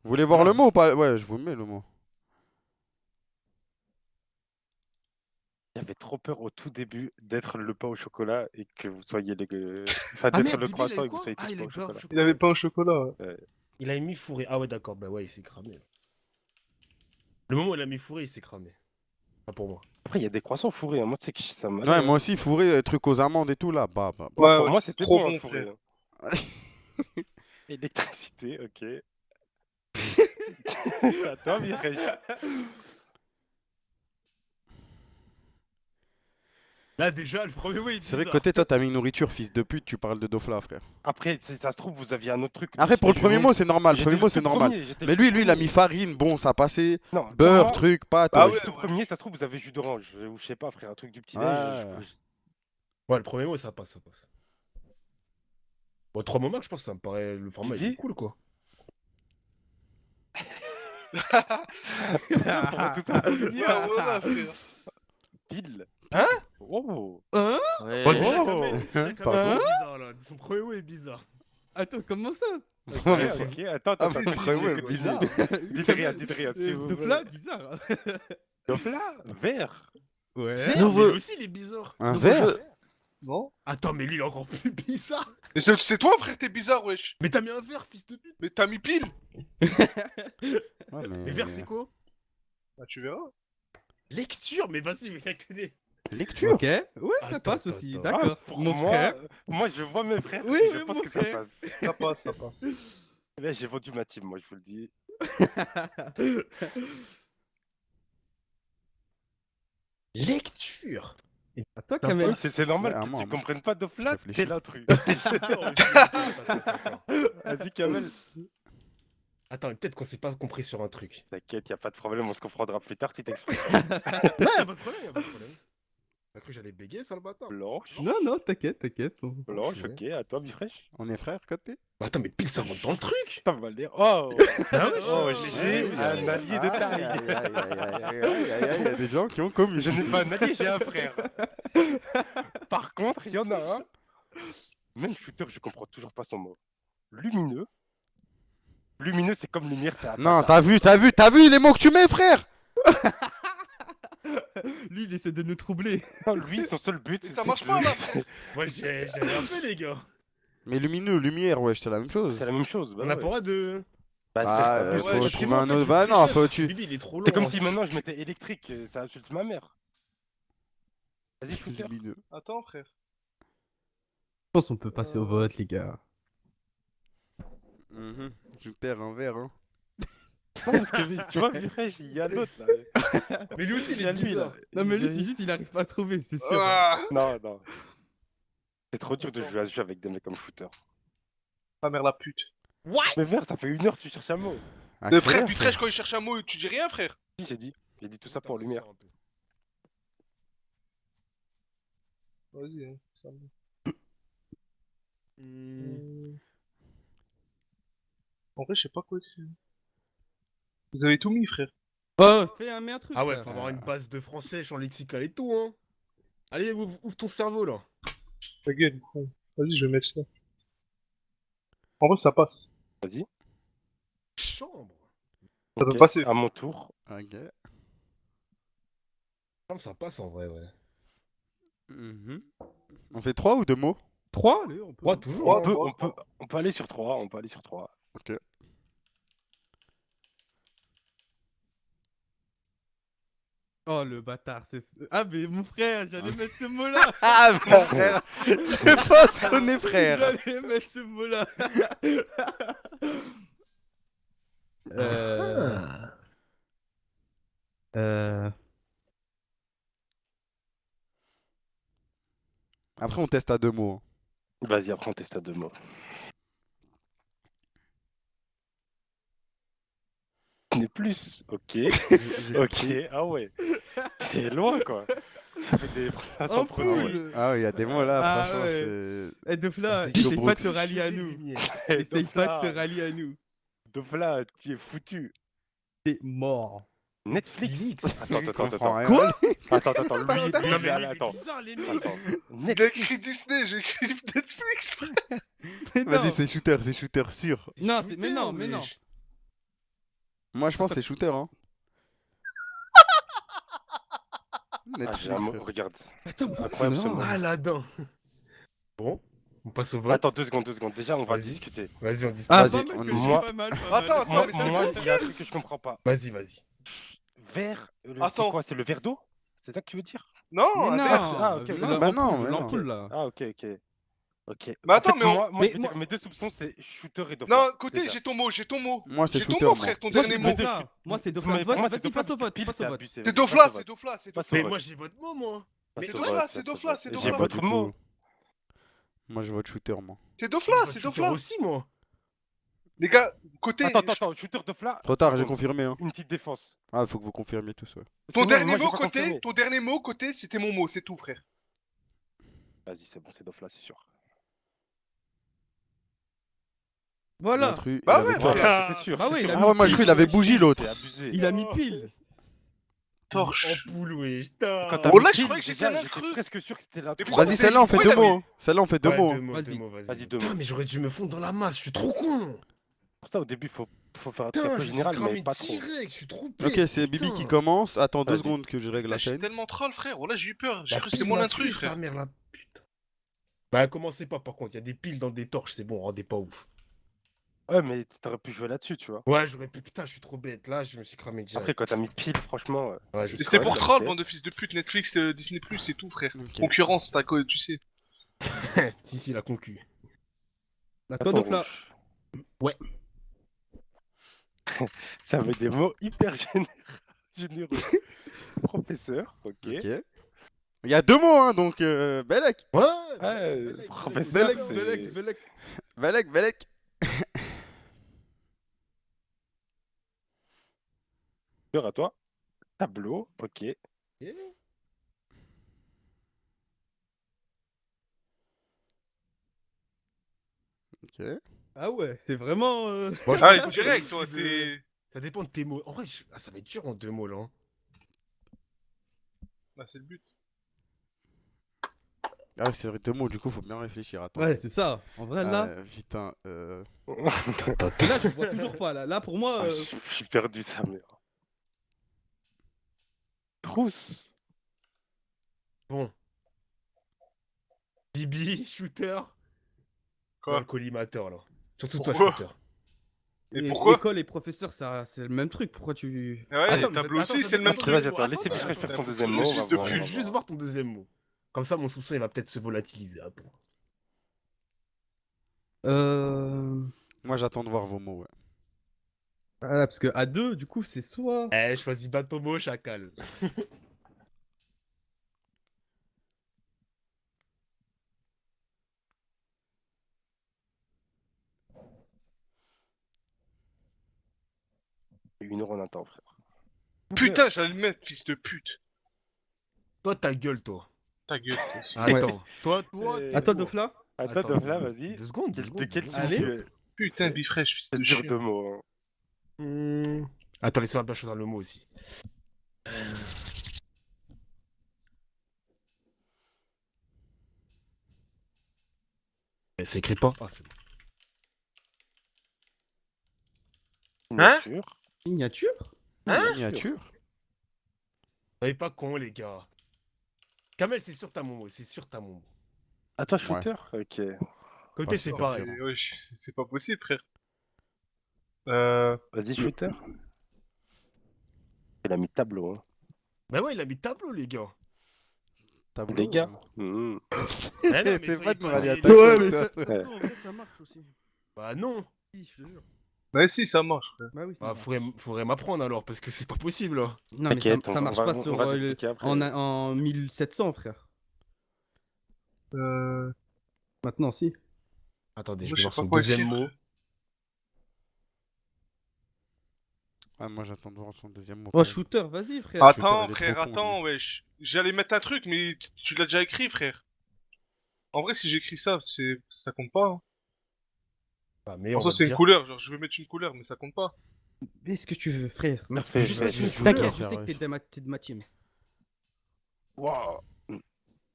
voulez voir le mot ou pas? Ouais, je vous mets le mot. J'avais trop peur au tout début d'être le pain au chocolat et que vous soyez les. Enfin, Ah d'être merde, le Bibi, il croissant avait et que vous quoi? soyez Ah, tous il pain a au eu beurre, chocolat. Il avait pas au chocolat. Ouais. Il a mis fourré. Ah ouais, d'accord, bah ouais, il s'est cramé. Le moment où il a mis fourré, il s'est cramé. Pas pour moi. Après, il y a des croissants fourrés. Hein. Moi, tu sais que ça m'allait. Ouais, Hein. moi aussi, fourré, truc aux amandes et tout là. Bah. Moi, Ouais, pour ouais, moi, c'est c'était trop bon, bon, un fourré. frère. Hein. Électricité, ok. Attends, Mireille. Là, déjà, le premier mot, il est C'est vrai que bizarre. côté toi, t'as mis nourriture, fils de pute, tu parles de Dofla, frère. Après, ça se trouve, vous aviez un autre truc. Après, pour le J'étais premier nul. mot, c'est normal. Le J'étais premier le mot, c'est tout normal. premier, j'étais Mais le tout lui, il a premier. mis farine, bon, ça passait. Non, Beurre, moi, truc, pâte. Ah le ouais, tout premier, ça se trouve, vous avez jus d'orange. Ou je sais pas, frère, un truc du petit-déj. Ouais. Ouais, le premier mot, ça passe, ça passe. Bon, 3 mots max, je pense que ça me paraît. Le format, il est Bibi cool, quoi. Pourquoi tout ça Ouais, voilà, frère. Pile. Hein? Oh. Ouais. Bon, déjà, Oh. Kamel, déjà, Kamel, Pardon. il est bizarre, là. Son premier mot est bizarre. Attends, comment ça? Ouais, ok, attends, Ah, attends. mais si, le premier si, mot est j'ai bizarre. Dites rien, si vous De voulez. plat, bizarre. Donc là, vert. Ouais. Vert, Nouveau- mais lui aussi, il est bizarre. Un Nouveau verre. jeu. Non? Attends, mais lui, il est encore plus bizarre. Mais c'est toi, frère, t'es bizarre, wesh. Mais t'as mis un verre, fils de pute. Mais t'as mis pile. Ouais, Mais verre, c'est quoi? Bah, tu verras. Lecture, mais vas-y, mais il y a que des. Lecture. Ok, ouais, ça Attends, passe attends, aussi, attends. d'accord. Pour Mon moi, frère. moi, je vois mes frères. Oui, et je oui, pense mon que ça frère. passe. Ça passe, ça passe. Là, j'ai vendu ma team, moi, je vous le dis. Lecture. À toi, Non, Kamel. Oui, c'est normal Ouais, à que moi, tu moi. comprennes pas de flat, réfléchis. t'es l'intrus. Attends, Vas-y, Kamel. mais peut-être qu'on s'est pas compris sur un truc. T'inquiète, y a pas de problème, on se comprendra plus tard si t'exprimes. Ouais, y'a pas de problème, y'a pas de problème. T'as cru que j'allais bégayer, sale bâtard? Blanche. Non, non, t'inquiète, t'inquiète. Blanche, Ouais. ok, à toi, Bifresh. On est frères, côté. Bah attends, mais pile, ça rentre dans le truc. Putain, va le dire. Oh, Ah ouais, oh, ouais, j'ai ouais, un ouais. allié de taille. Il y a des gens qui ont commis. Je n'ai pas un allié, j'ai un frère. Par contre, il y en a un. Même shooter, je comprends toujours pas son mot. Lumineux. Lumineux, c'est comme lumière. Non, t'as vu les mots que tu mets, frère. Lui, il essaie de nous troubler. Non, lui, son seul but, Mais ça marche pas, là. Ouais, j'ai rien fait, les gars. Mais lumineux, lumière, ouais, c'est la même chose. C'est la même chose. Bah, On a ouais. pas le droit de. Bah, Bah, laisse pas ouais, faut je trouver un autre. Bah non, faut tu. Bibi, il est trop long. C'est comme hein. si maintenant je mettais électrique, ça insulte ma mère. Vas-y, shooter. Lumineux. Attends, frère. Je pense qu'on peut passer au vote, les gars. Je perds un verre, hein. Parce que tu vois, Vifresh, il y a l'autre là. Mais lui aussi, il Il y a est lui bizarre. là. Non, mais lui, Il- c'est juste, il arrive pas à trouver, c'est sûr. Ah, Non, non. C'est trop dur de jouer à ce jeu avec des mecs comme shooter. ta mère la pute. Mais merde, ça fait 1 heure que tu cherches un mot. Mais frère, Accélère, puis fraîche, quand il cherche un mot, tu dis rien, frère. Si, j'ai dit tout ça pour lumière. Vas-y, hein, c'est ça. En vrai, je sais pas quoi dire. Vous avez tout mis, frère. Oh, mets un truc. Ah ouais, là. faut avoir une base de français, champ lexical et tout, hein. Allez, ouvre ton cerveau, là. Ta gueule. Ouais. Vas-y, je vais mettre ça. En vrai, ça passe. Vas-y. Chambre. Ça peut Ok, passer. À mon tour. Ok. Chambre, ça passe en vrai, ouais. On fait 3 ou 2 mots? 3, allez, on peut. Ouais, toujours. Ouais, hein. On peut aller sur 3. On peut aller sur 3. Ok. Oh, le bâtard, c'est. Ah, mais mon frère, j'allais mettre ce mot-là. Ah, mon frère. Je pense qu'on est frères. J'allais mettre ce mot-là. Après, on teste à 2 mots. hein. Vas-y, après on teste à 2 mots. N'est plus. Ok. Ok. Ah ouais. C'est loin quoi. Ça fait des phrases En en produit. poule. Ah, il y a des mots là, Ah, franchement, ouais. c'est. Eh, Dofla, Vas-y, essaye Joe pas de te Brooks. rallier à nous. Essaye pas de te rallier à nous. Dofla, tu es foutu. T'es mort. Netflix. Attends, Il attends, comprend attends. rien. Attends, lui, Non, mais lui, il est attends. bizarre, les mecs. Attends. Il a Netflix. écrit Disney, j'ai écrit Netflix, frère. Mais non. Vas-y, c'est shooter sûr. Non, c'est- mais non, mais non. Moi, je pense que c'est shooter, hein. Ah, Netflix. j'ai un mot, frère. regarde. Attends, Incroyable ce non. mot. Aladdin. Bon, on passe au vote. Attends, 2 secondes. Déjà, on va Vas-y. discuter. Vas-y, on discute. Ah, Vas-y, pas mal, on que y je suis va. pas mal, pas mal. Attends, Moi, mais c'est moi, bon, il y a un truc que je comprends pas. Vas-y, vas-y. Verre, c'est Attends. quoi? C'est le verre d'eau? C'est ça que tu veux dire? Non, Mais un non, verre. Ah, ok, ok. non, Bah non, l'ampoule, mais non. l'ampoule là. Ah, ok. Ok. Mais attends, En fait, mais on- moi, Mais je veux moi- dire, mes deux soupçons, c'est shooter et Dofla. Non, côté, déjà. j'ai ton mot, j'ai ton mot. Moi, c'est J'ai ton shooter, mot, moi. frère, ton Moi, dernier c'est mot. Dofla. Moi, c'est Dofla. Mais pour moi, Vas-y, c'est Dofla, passe au parce que vote, pile, passe c'est au vote. abusé. C'est Vas-y, Dofla, passe au c'est vote. Dofla, c'est Passe au Dofla. Mais vote. moi, j'ai votre mot, moi. Passe Mais au Dofla, vote, c'est passe au Dofla, vote. c'est J'ai Dofla. Bah, votre du mot. coup, moi, je vote shooter, moi. C'est Je Dofla, vote c'est shooter Dofla. aussi, moi. Les gars, côté, Attends, shooter Dofla. Trop tard, j'ai seconde. confirmé. Hein. Une petite défense. Ah, faut que vous confirmiez tous, ouais. ton Sinon, dernier moi, j'ai mot pas côté, confirmé. ton dernier mot côté, c'était mon mot, c'est tout, frère. Vas-y, c'est bon, c'est Dofla, c'est sûr. Voilà. L'intrus, Bah il avait ouais, tort. Voilà, c'était sûr. Bah c'était ouais, sûr. il a Ah ouais, moi, je crois qu'il avait bougi, l'autre. C'est abusé. Il a mis pile. Torche. En poule, oui. Putain. Quand t'as Oh mis là, je pile, croyais que déjà, j'étais un j'étais intrus. presque sûr que c'était la Mais truc. pourquoi Vas-y, c'est- celle-là, on fait pourquoi deux il a mots. Hein. Celle-là, on fait deux Ouais, mots. deux mots, Vas-y. deux mots, vas-y. Vas-y, deux Putain, mots. mais j'aurais dû me fondre dans la masse, je suis trop con. Pour ça, au début, faut faire un truc un Putain, peu je me suis général, mais cramé pas trop. direct, je suis trop Ok, bête, c'est Bibi putain. qui commence. Attends 2 Vas-y. secondes que je règle Putain, la je suis chaîne. tellement troll, frère. Oh là, j'ai eu peur. J'ai La cru que c'était pile mon m'a intrus, tué, frère. sa mère, la putain. Bah, commencez pas, par contre, il y a des piles dans des torches, c'est bon, rendez pas ouf. Ouais, mais t'aurais pu jouer là-dessus, tu vois. Ouais, j'aurais pu, putain, je suis trop bête, là, je me suis cramé direct. Après, quand t'as mis pile, franchement. Ouais, je Et me c'était Ouais, pour bah, troll, ok. bande de fils de pute, Netflix, Disney+, c'est tout, frère. Ok. Concurrence, t'as quoi, tu sais. si, la concu. La toi, Attends, Dofla. rouge. Ouais. Ça met des mots hyper généreux. Professeur, ok. Ok. Il y a 2 mots, hein, donc Belek. Ouais, Ouais, professeur, Belek, c'est- Belek, Belek. Belek, Belek. Professeur, à toi. Tableau, ok. Ok. Ah ouais, c'est vraiment. Bon, je Ah, pense pas direct, que- toi, t'es... Ça dépend de tes mots. En vrai, ça va être dur en 2 mots, là. Hein. Bah, c'est le but. Ah, c'est vrai, 2 mots, du coup, faut bien réfléchir. Attends. Ouais, c'est ça. En vrai, là. Putain. Et là, je vois toujours pas. Là, pour moi. Ah, je suis perdu, sa mère. Trousse. Bon. Bibi, shooter. Quoi Dans le collimateur, là. Surtout toi, Pourquoi shooter. Et pourquoi École et professeur, ça, c'est le même truc. Pourquoi tu. Ouais, Attends, les mais tableaux attends, aussi, ça c'est le dépend même de truc. Vas-y, tes mots. attends, laissez Attends, Bifresh faire son attends, deuxième le mot. fils de on va pute. voir, Je veux juste voir ton deuxième mot. Comme ça, mon soupçon, il va peut-être se volatiliser. Attends. Moi, j'attends de voir vos mots, ouais. Voilà, parce que à 2, du coup, c'est soit. Eh, choisis pas ton mot, chacal. Une heure en attend, frère. Putain, j'allais le mettre, fils de pute. Toi, ta gueule, toi. Ta gueule, toi aussi. Attends. Toi, Euh, t'es À toi, pour. Dofla. Attends, Attends, Dofla, 2 vas-y. 2 secondes, 2 De secondes. quel team Allez. tu es? Putain, Bifresh, fils C'est de dur chien. de mots. Hein. Attends, laisse-moi bien choisir le mot aussi. Ça écrit pas. Ah, c'est bon. Hein Signature. Signature. Miniature. Soyez pas con, les gars. Kamel, c'est sûr t'as mon mot. C'est sûr t'as mon mot. Attends, shooter. Ok. Côté, Ah, c'est c'est pareil. parti. Ouais, c'est pas possible, frère. Vas-y, shooter. Il a mis tableau. Hein. Bah ouais, il a mis tableau, les gars. Tableau, Les gars. hein. Eh non, mais C'est soyez vrai de pas me rallier à des- ta Ouais, cause, mais toi. tableau, en vrai, ça marche aussi. Bah non. Si, je te jure. Bah si, ça marche, frère. Bah oui. ça Bah marche. faudrait m'apprendre alors, parce que c'est pas possible, là. Non, mais T'inquiète, ça on marche va- pas on sur, va s'expliquer après. en 1700, frère. Maintenant, si. Attendez, Moi, je vais je voir sais pas son quoi deuxième écrire. mot. Ah, moi, j'attends de voir son deuxième mot. Oh, quand même. shooter, vas-y, frère. Attends, il est frère, trop con, attends, wesh. J'allais mettre un truc, mais tu l'as déjà écrit, frère. En vrai, si j'écris ça, ça compte pas. Hein. Bah, mais En on soi, va c'est dire. une couleur, genre je veux mettre une couleur, mais ça compte pas. Mais ce que tu veux, frère. Mais Parfait, juste ouais, mettre une je- T'inquiète, je frère, sais que ouais. t'es de ma team. Waouh.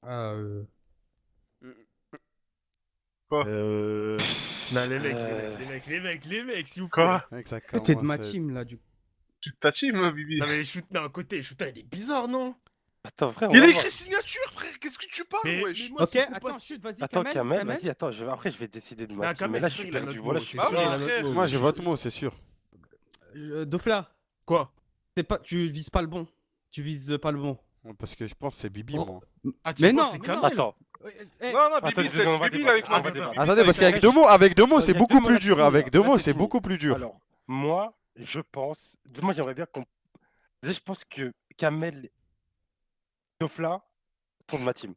Ah, Non, les mecs, s'il vous plaît. Quoi Mec, ça T'es de ma commence, team, là, du coup. Tu t'achives, Bibi. Non, mais non, côté, shooter, il est bizarre, non? Attends, frère, on Il va a voir. écrit signature, frère. Qu'est-ce que tu parles, Mais wesh? moi, Ok, c'est attends, compatible. chut, vas-y, Attends, Kamel. Kamel, vas-y, attends, après je vais décider de ma Ah, team. Mais Kamel, là, c'est je sûr, suis il a perdu. notre Voilà, mot, je suis c'est Ah sûr, ouais, il a notre frère. mot. Moi j'ai votre mot, c'est sûr. Dofla, Quoi? tu vises pas le bon. Tu vises pas le bon. Ouais, parce que je pense que c'est Bibi, Oh. moi. Ah, tu Mais penses non, que c'est mais non. Kamel? Attends, Eh, Non, non, Attends, Bibi, deux secondes, on va Bibi, il est avec débattre, moi. on va débattre. Bibi, il est Attendez, parce avec qu'avec moi. deux mots, Il y c'est a beaucoup deux mots plus là-dessus, dur. là. Avec deux Là, mots, c'est c'est fini. beaucoup plus dur. alors, moi, je pense. Moi, j'aimerais bien qu'on. Déjà, je pense que Kamel et Dofla sont de ma team.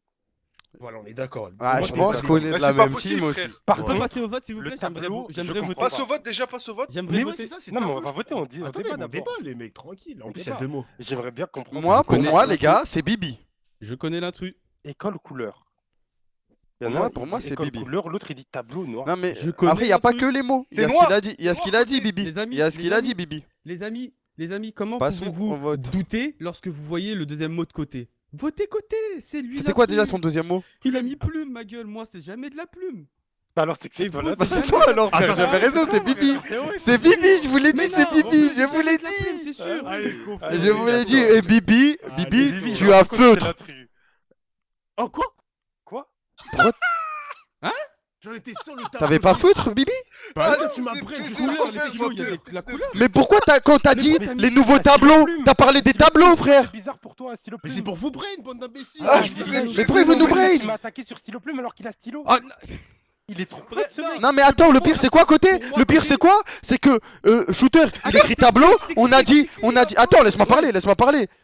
Voilà, on est d'accord. Ah, Moi, je t'es pense pas qu'on bien. est Bah, de la c'est pas même possible, team aussi. frère. Par On peut contre, passer au vote, s'il vous le plaît. tableau, je J'aimerais comprends voter. Passe au vote, déjà, passe au vote. J'aimerais Mais ouais, voter. c'est ça, c'est Non, mais on tableau, va je voter, comprends. on dit. On Attendez, débat on d'abord. débat, les mecs, tranquille. En On plus, il y a débat. deux mots. J'aimerais bien comprendre. Moi, pour connais moi, l'intrus. les gars, c'est Bibi. Je connais l'intrus. École couleur. Il y en a Moi, un, pour il moi, dit c'est école Bibi. couleur, l'autre il dit tableau noir. Non, mais Je connais après, il n'y a pas l'intrus. que les mots. Il y C'est a ce noir. qu'il a dit. Il y a ce qu'il a dit, Bibi. Les amis, Il y a ce les qu'il a amis. dit, Bibi. Les amis, comment Passons au pouvez-vous vote. douter lorsque vous voyez le deuxième mot de côté? Votez côté, c'est lui. C'était quoi l'intrus. déjà son deuxième mot? Il a mis plume, ma gueule. Moi, c'est jamais de la plume. Bah alors c'est que c'est Et toi vous, là. Bah, c'est toi alors, frère. Attends, J'avais raison, c'est toi, Bibi. frère. C'est Bibi, je vous l'ai dit, Mais c'est non, Bibi. Je jamais vous l'ai de la plume, dit. c'est sûr. Allez, go, Allez, Je vous l'ai dit. d'accord. Et Bibi, Ah, Bibi, Bibi, tu as feutre. Oh, quoi? Quoi? J'en étais sur le tableau. T'avais pas feutre, Bibi? Bah, Ah, toi, tu m'as c'est- bref, c'est- je c'est- sais Couleur, pas, les c'est- stylos, il y a c'est- la c'est- couleur. Mais pourquoi quand t'as dit pourquoi t'as les mis nouveaux un stylo tableaux, plume? t'as parlé des tableaux, frère? C'est bizarre pour toi, un stylo Mais plume. c'est pour vous brain, bande d'imbéciles. Ah, Je je dis, voulais- mais Mais pourquoi il veut nous brain? Il m'a attaqué sur stylo plume alors qu'il a stylo. Ah, Il est trop près de ce mec. Non mais attends, le pire c'est quoi à côté? Pour moi, Le pire côté- c'est quoi? C'est que Shooter, il écrit tableau, on a dit, attends, laisse-moi parler.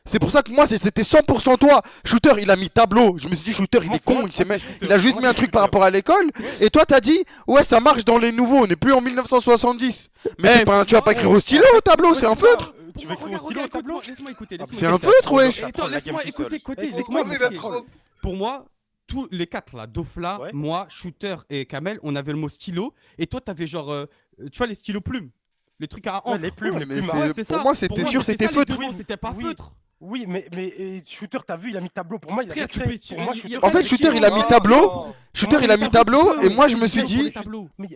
C'est pour ça que moi c'était 100% toi. Shooter, il a mis tableau. Je me suis dit Shooter, il Moi, est pour con, moi, il a juste mis un truc par rapport à l'école. Et toi t'as dit, ouais ça marche dans les nouveaux, on n'est plus en 1970. Mais c'est pas, tu vas pas écrire au stylo au tableau, c'est un feutre. Tu veux écrire au stylo au tableau? Laisse-moi écouter. C'est un feutre, wesh. Attends, laisse-moi écouter, côté. Eh, Laisse-moi On est expliquer. là trop. Pour moi, tous les quatre là, Dofla, Ouais. moi, Shooter et Kamel, on avait le mot stylo. Et toi, t'avais genre, tu vois, les stylos plumes. Les trucs à Ouais, encre. les plumes, les Mais plumes. c'est- Ouais, c'est pour ça. moi, c'était sûr, c'était ça, les feutre. deux mots, c'était pas Oui. feutre. Oui, mais Shooter, t'as vu, il a mis tableau. Pour moi, il a Frère, fait tu peux- exprès. Pour moi, il y a Shooter, pas En fait, de Shooter, il a mis stylo. tableau. Shooter, il a mis tableau. Et moi, je me suis Pour dit, les tableaux. Mais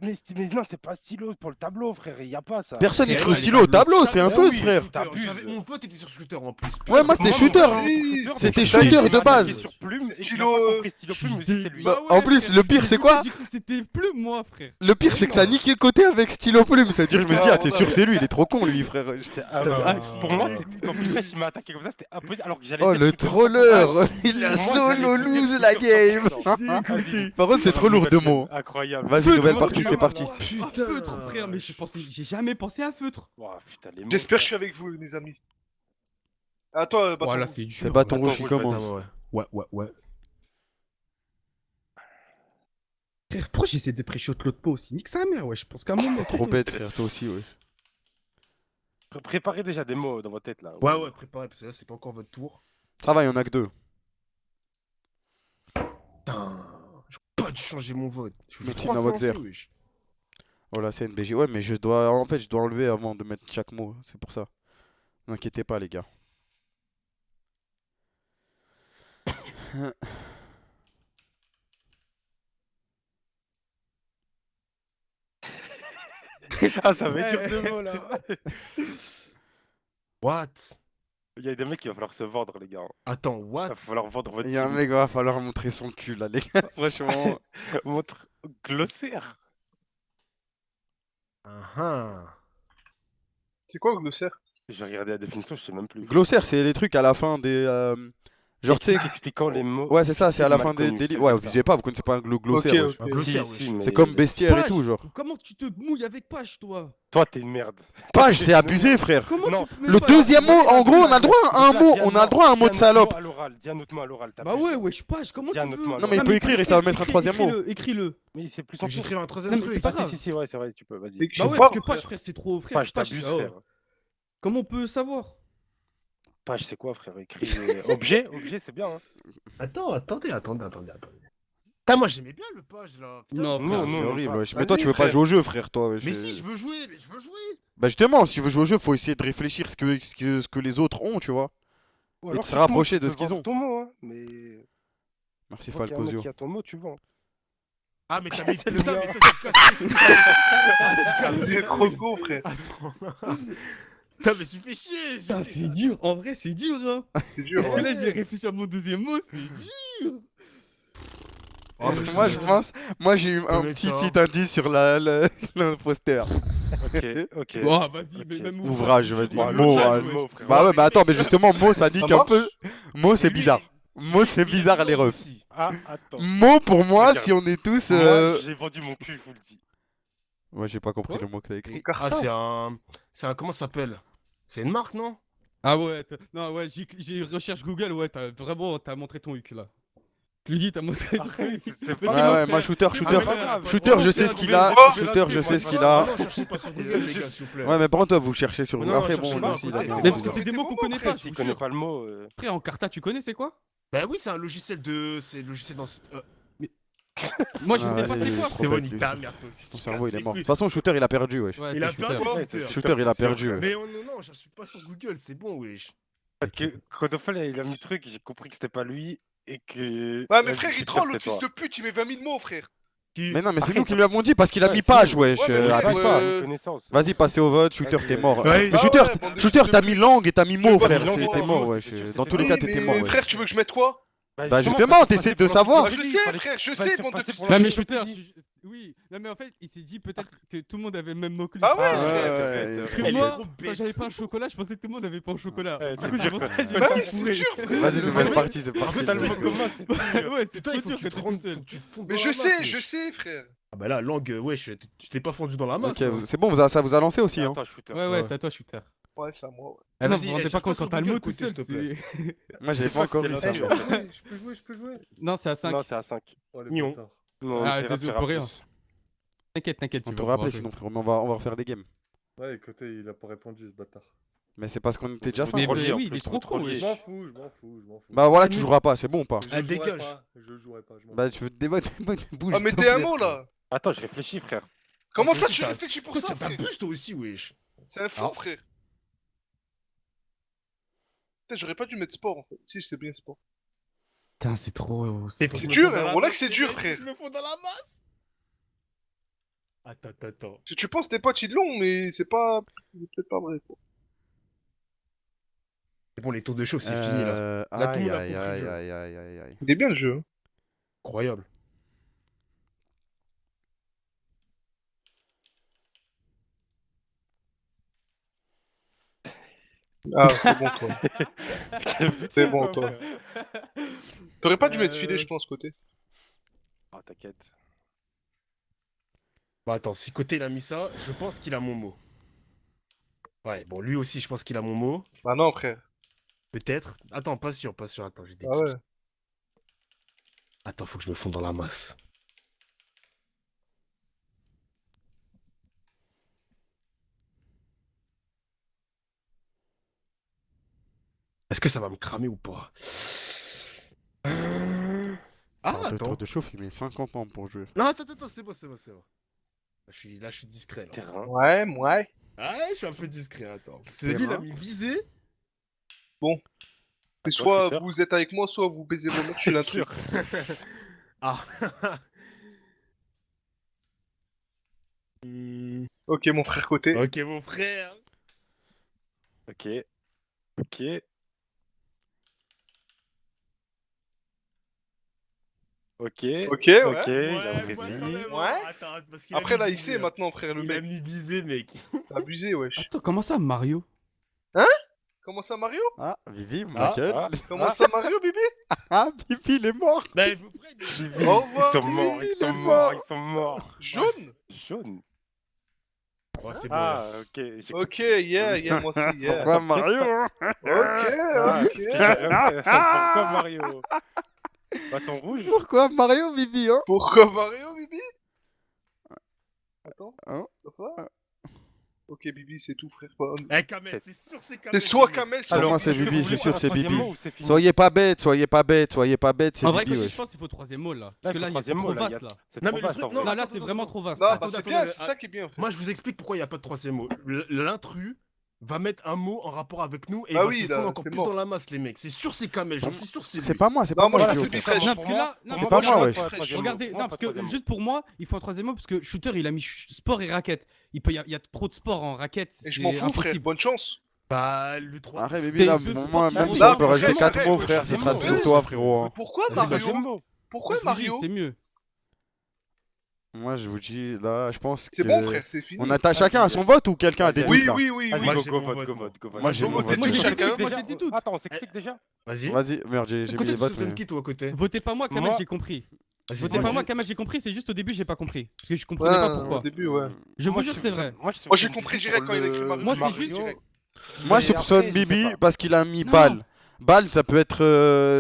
non, c'est pas stylo pour le tableau, frère. Il y a pas ça. personne Frère, n'écrit au les stylo au tableau, c'est un Ah feutre, oui. frère. T'abuses. Mon vote était sur Shooter en plus. Ouais, moi c'était Moi, Shooter. mon hein. Shooter, C'était mais Shooter il a de attaqué base. sur plume et qu'il a Stylo, pas compris stylo plume, mais c'est lui. Bah, en plus, le pire, c'est quoi? J'ai cru que c'était plume, moi, frère. Le pire, c'est que t'as niqué côté avec stylo plume. C'est-à-dire, je me suis dit, ah, c'est sûr, c'est lui, il est trop con, lui, frère. Pour moi, quand Pikachu m'a attaqué comme ça, c'était impossible. Alors que j'allais Oh, dire le Shooter, trolleur. Il a Moi, solo j'allais dire lose Shooter la sur game. 100%. Vas-y. Par contre, c'est trop lourd de mots. Incroyable. Vas-y, Feutre, nouvelle moi, partie, je- c'est parti. Ah, feutre, frère, mais j'ai jamais pensé à feutre. Ouah, putain, les mots, J'espère que je frère. suis avec vous, les amis. À toi, Bâton Voilà, Rouge. c'est dur. C'est bâton Attends, rouge qui rouge, vas-y, commence. Ouais. Frère, pourquoi j'essaie de pré-shot l'autre pot aussi? Nique sa mère, ouais, je pense qu'à un moment. Trop bête, frère, toi aussi, wesh. Préparez déjà des mots dans votre tête là. Ouais, préparez, parce que là, c'est pas encore votre tour. Ça va, il y en a que deux. Putain, j'aurais pas dû changer mon vote. Je Mais fais tu trois n'as fois pas que zéro. lancé, wesh. Oh la CNBG. Ouais, mais je dois enlever avant de mettre chaque mot. C'est pour ça. N'inquiétez pas, les gars. Ah, ça va être dur de mots là. What? Il y a des mecs qui va falloir se vendre, les gars. Attends, Il what? va falloir vendre votre Il y a un team. mec, va falloir montrer son cul, là, les gars. Franchement. Montre glossaire. Ah. C'est quoi, glossaire? Je vais regarder la définition, je sais même plus. Glossaire, c'est les trucs à la fin des. Genre, tu sais. Expliquant les mots. Ouais, c'est ça, c'est à la mal fin des connus, c'est livres. Ouais, comme vous ça. disiez pas, vous connaissez pas un glossaire. wesh. Ok. Un glossaire, Si, wesh. si, mais- C'est comme bestiaire et Page. tout, genre. Comment tu te mouilles avec Page, toi? Toi, t'es une merde. Page, c'est abusé, frère. Comment Non. tu peux Le pas- deuxième mot, en gros, on a le droit à un Donc là, mot. dis On a le droit à un mot de dis salope. à l'oral, dis un autre mot à l'oral. t'as Bah plus. ouais, wesh, Page, comment Dis un tu autre veux? mot. Non, mais il peut écrire et ça va mettre un troisième mot. Écris-le. Mais c'est plus Faut en que plus. j'écrive un Non, troisième mais truc. c'est pas Ah, grave. si, ouais, c'est vrai, tu peux, vas-y. Bah ouais, pas, parce que frère. Page, frère, c'est trop. Frère, Page, Page, t'abuses, oh. frère. Comment on peut savoir? Page, c'est quoi, frère? Écrit objet, c'est bien. Hein. Attendez. Putain, moi j'aimais bien le page là. Putain, Non, je- frère, C'est non, horrible, pas. wesh. Mais toi, Vas-y, tu veux pas frère. jouer au jeu, frère, toi. wesh. Mais si, je veux jouer. Bah, justement, si tu veux jouer au jeu, faut essayer de réfléchir ce que les autres ont, tu vois. Ou Et alors, de se si tout le monde rapprocher de peut ce qu'ils vendre ont. ton mot, hein, mais. Merci, Tu vois qu'il y a un mec Falcozio. qui a ton mot, tu vends. Ah, mais t'as mis C'est le putain, mien. mais toi, t'es cassé. Il est trop con, frère. Attends. Putain, mais tu fais chier. Putain, c'est dur, en vrai, c'est dur, hein. C'est dur. Parce que hein. là, j'ai réfléchi à mon deuxième mot, c'est dur. Moi, je pense. Moi, j'ai eu un Mais petit ça. indice sur l'imposteur. Ok, ok. Bon, vas-y, Ok. mais même Ouvrage, vas-y. Bon, Mot, le hein. mot, frère. Bah ouais, mais attends, mais justement, mot, ça nique Ça un peu. marche Mot, c'est Lui, bizarre. Mot, c'est il est bizarre, les long refs. aussi. Ah, attends. Mot, pour moi, Regarde. si on est tous. Moi, j'ai vendu mon cul, je vous le dis. Moi, j'ai pas compris Quoi le mot que t'as écrit. Ah, c'est un. Comment ça s'appelle? C'est une marque, non? Ah ouais, non, ouais, j'ai recherche Google, ouais, t'as montré ton huc, là. Je lui dis, t'as montré ton Après, huc. c'est Mais pas t'es Ouais, mon ouais, frère. moi, shooter, Mais shooter. pas grave. Shooter, je sais ce qu'il a. Oh, Shooter, je sais ce qu'il Ah a. non, cherchez pas sur Google, les gars, s'il vous plaît. Ouais, mais par contre, toi, vous cherchez sur. Non, Après, cherchez bon, pas, lui aussi, il a écoutez. fait Mais un parce peu que c'est des Mettez mots vos qu'on mots, connaît frère, pas, je S'il vous connaît jure. pas le mot. Après, en Carta, tu connais, c'est quoi? Bah oui, c'est un logiciel de. C'est le logiciel dans. Moi, je Ah, sais pas vas-y, c'est quoi. trop C'est bon, bête, nique lui. ta mère, toi aussi. Ton tu cerveau, casses il est les mort. De couilles. toute façon, shooter, il a perdu, wesh. Ouais, Il c'est a shooter. perdu, Ouais, shooter. Shooter, il a perdu. ouais. Mais non, je cherche pas sur Google, c'est bon, wesh. Parce que Codofal, il a mis le truc, j'ai compris que c'était pas lui et que. Ouais, mais là, frère, j'ai il peur troll, que l'autre c'était fils toi. de pute, il met 20 000 mots, frère. Qui? Mais non, mais c'est Après, nous qui lui avons dit parce qu'il a Ouais, mis c'est page, nous. wesh. Ouais, mais frère, Abuse pas. Bonne connaissance. Vas-y, passez au vote. Shooter, Vas-y, t'es mort. Ouais, Mais ah shooter, ouais, bande de shooter, fils de t'as pute. mis langue et t'as mis mot, pas frère. mis langue, T'es non, mort, non, wesh. c'est- Dans tous c'était les pas cas, Oui, t'étais mais mort, wesh. frère, tu veux que je mette quoi? Bah, justement, fallait t'essaies passer de pour savoir. Bah, l'encyclopédie, je sais, fallait- frère, je fallait sais, faire bande de passer fils pour de Non, mais pute. shooter, l'encyclopédie. oui. Non, mais en fait, il s'est dit peut-être que tout le monde avait le même mot que lui. Ah ouais, Ah, frère. c'est vrai, ouais, c'est Parce vrai. que Elle est moi, trop quand bête. j'avais pas un chocolat, je pensais que tout le monde avait pas un chocolat. Ouais, Du c'est coup, c'est dur, pour quand ça même. que j'ai Bah pas oui, c'est fourré. dur, frère. Vas-y, nouvelle partie, c'est En parti. fait, t'as le c'est mot bon. commun, c'est dur. Ouais, c'est C'est toi, trop il faut dur que tu quand te t'es rendes. tout seul. Faut que tu te fondes Mais dans je la masse, sais, wesh. je sais, frère. Ah bah là, langue, wesh, tu t'es pas fondu dans la masse. Ok, hein. c'est bon, ça vous a lancé aussi, hein. Attends, shooter. Ouais, ouais, c'est à toi, shooter. Ouais, c'est à moi, ouais. Non, vas-y, vous vous rendez cherche pas compte sur quand t'as le Google, mot tout côté, seul, s'il te plaît. c'est... Moi, j'avais C'est pas pas encore quel eu âge ça. tu moi. as. Je peux jouer, je peux jouer. Non, c'est à 5. Non, c'est à 5. Oh, les Mignon. bâtards. Non, Ah, c'est désolé rap, pour rien. plus. T'inquiète, t'inquiète. On tu te vas rappelait pouvoir sinon, jouer. frérot, mais on va refaire des games. Ouais, écoutez, il a pas répondu, ce bâtard. Mais c'est parce qu'on était déjà Vous 5. Mais trolliez, en oui, il plus, est trop vous con, trolliez. wesh. Je m'en fous, je m'en fous, je m'en fous. Bah voilà, tu joueras pas, c'est bon ou pas? Je Ah, jouerai dégage. pas, je jouerai pas, je m'en Bah, tu veux des bonnes bouges. Ah, mais t'es un mot, là. Attends, je réfléchis, frère. Comment toi ça, aussi, tu t'as- réfléchis pour Toi, ça, t'as frère? t'abuses toi aussi, wesh. C'est un fou, Ah. frère. Putain, j'aurais pas dû mettre sport, en fait. Si, je sais bien sport. Putain, c'est trop... C'est dur, hein, voilà que c'est dur, frère. Je me fonds dans la masse. Attends. Si tu penses tes potes, ils l'ont, mais c'est pas... C'est peut-être pas vrai, quoi. C'est bon, les tours de chauffe, c'est fini là. Là, tout le monde a Aïe, compris le aïe, jeu. aïe, aïe, aïe, aïe. Il est bien, le jeu. Hein. Incroyable. Ah, c'est bon, toi. C'est bon, toi. T'aurais pas dû mettre filet, je pense, côté. Ah, t'inquiète. Bon, attends, si côté il a mis ça, je pense qu'il a mon mot. Ouais, bon, lui aussi, je pense qu'il a mon mot. Bah non, frère. Peut-être. Attends, pas sûr. Attends, j'ai des Ah ouais. tips. Attends, faut que je me fonde dans la masse. Est-ce que ça va me cramer ou pas? Ah, Le attends. tour de chauffe, il met 50 ans pour jouer. Non, attends, c'est bon. Là, je suis discret, là. Terrain. Ouais, ouais. Ah, je suis un peu discret, attends. Parce que Terrain. lui, il a mis visé. C'est Toi, soit shooter. vous êtes avec moi, soit vous baisez vos mecs, je suis l'intrus. Ah. Ok, mon frère côté. Ok, mon frère. Ok. Ok. Ok. Ok, ouais. Ok, Ouais, j'apprécie. quand même, Ouais. hein. Attends, parce qu'il a Après, mis là, il visé, sait hein. maintenant, frère, le Il a mec. mis visé, mec. Abusé, wesh. Attends, comment ça, Mario? Comment ça, Mario? Ah, Vivi, Ah, Michael. Ah, Comment ça, Mario, Bibi? Ah, Bibi, il est mort. Bah, vous prenez des... Au revoir, Ils sont morts, Bibi. ils sont morts, ils sont morts. Jaune? Jaune. Oh, c'est bon. Ah, ok. j'ai Ok, yeah, moi aussi, yeah. Pourquoi Mario? Ok, Ah, ok. Pourquoi Mario? Bâton rouge? Pourquoi Mario, Bibi, hein? Pourquoi Mario, Bibi? Attends. Hein? Quoi? Ok, Bibi, c'est tout, frère. Pas- Eh, Kamel, c'est sûr, c'est Kamel. C'est soit Kamel. Kamel, Sur soit moi, Bibi. c'est Est-ce que Bibi, vous je suis voulez sûr, un c'est troisième Bibi. mot ou c'est fini? Soyez pas bêtes, c'est En vrai, quand Bibi, je pense, il faut le troisième mot, là. Là, Parce que il faut là, c'est troisième trop mot, là, vaste, là. C'est Non, trop mais le vaste, truc- en non, vrai. Là, attends, c'est vraiment trop vaste. Non, bah Attends, c'est attends, bien, attends, c'est ça qui est bien, frère. Moi, je vous explique pourquoi il n'y a pas de troisième mot. L'intrus va mettre un mot en rapport avec nous et Ah il va oui, se là, fondre encore c'est plus mort. dans la masse, les mecs. C'est sûr, c'est Kamel. J'en suis sûr, c'est C'est lui. pas moi, c'est Non, pas moi, moi. je je pense dis que au c'est pire. Bifresh. Non, parce que là, non, C'est mais pas moi, moi, je- wesh. Bifresh. Regardez, Moi, non, pas parce de que troisième juste pour moi, il faut un troisième mot parce que Shooter il a mis sport et raquette. Il y a trop de sport en raquette. Et je m'en c'est fous, frère. impossible. Bonne chance. Bah, le 3. Arrête, baby, T'es là, deux moi, sports même qui si ont- on peut Non, rajouter vraiment, 4 arrête, mots, ouais, frère, c'est ce sera bon. sur toi, frérot. hein. Pourquoi Vas-y, Mario Deuxième mot. Pourquoi Moi, je vous dis, Mario c'est mieux. Moi, je vous dis, là, je pense C'est que. bon, frère, c'est fini. On attend chacun à son vote ou quelqu'un a des Vas-y. doutes Oui, là oui, oui, Vas-y, oui. Moi, go, j'ai go mon vote, vote, go moi. vote, go vote. Moi, j'ai Go mon vote, vote. c'est Moi, tout j'ai chacun. des doutes. J'ai des doutes. Attends, on s'explique déjà. Vas-y. Vas-y, merde, j'ai mis Côté, les tu votes. sonnes mais- qui, toi, à côté? Votez pas moi, Kamel, Moi- j'ai compris. Vas-y, Votez dis-moi. pas moi, Kamel, j'ai compris. C'est juste au début, j'ai pas compris. Parce que je comprenais pas pourquoi. Au début, ouais. Je vous Moi, jure que c'est vrai. Moi, j'ai compris direct quand il a écrit Mario. Moi, c'est Mario. juste- Moi, Mais je soupçonne après, je sais Bibi pas. parce qu'il a mis Non. balle. Balle, ça peut être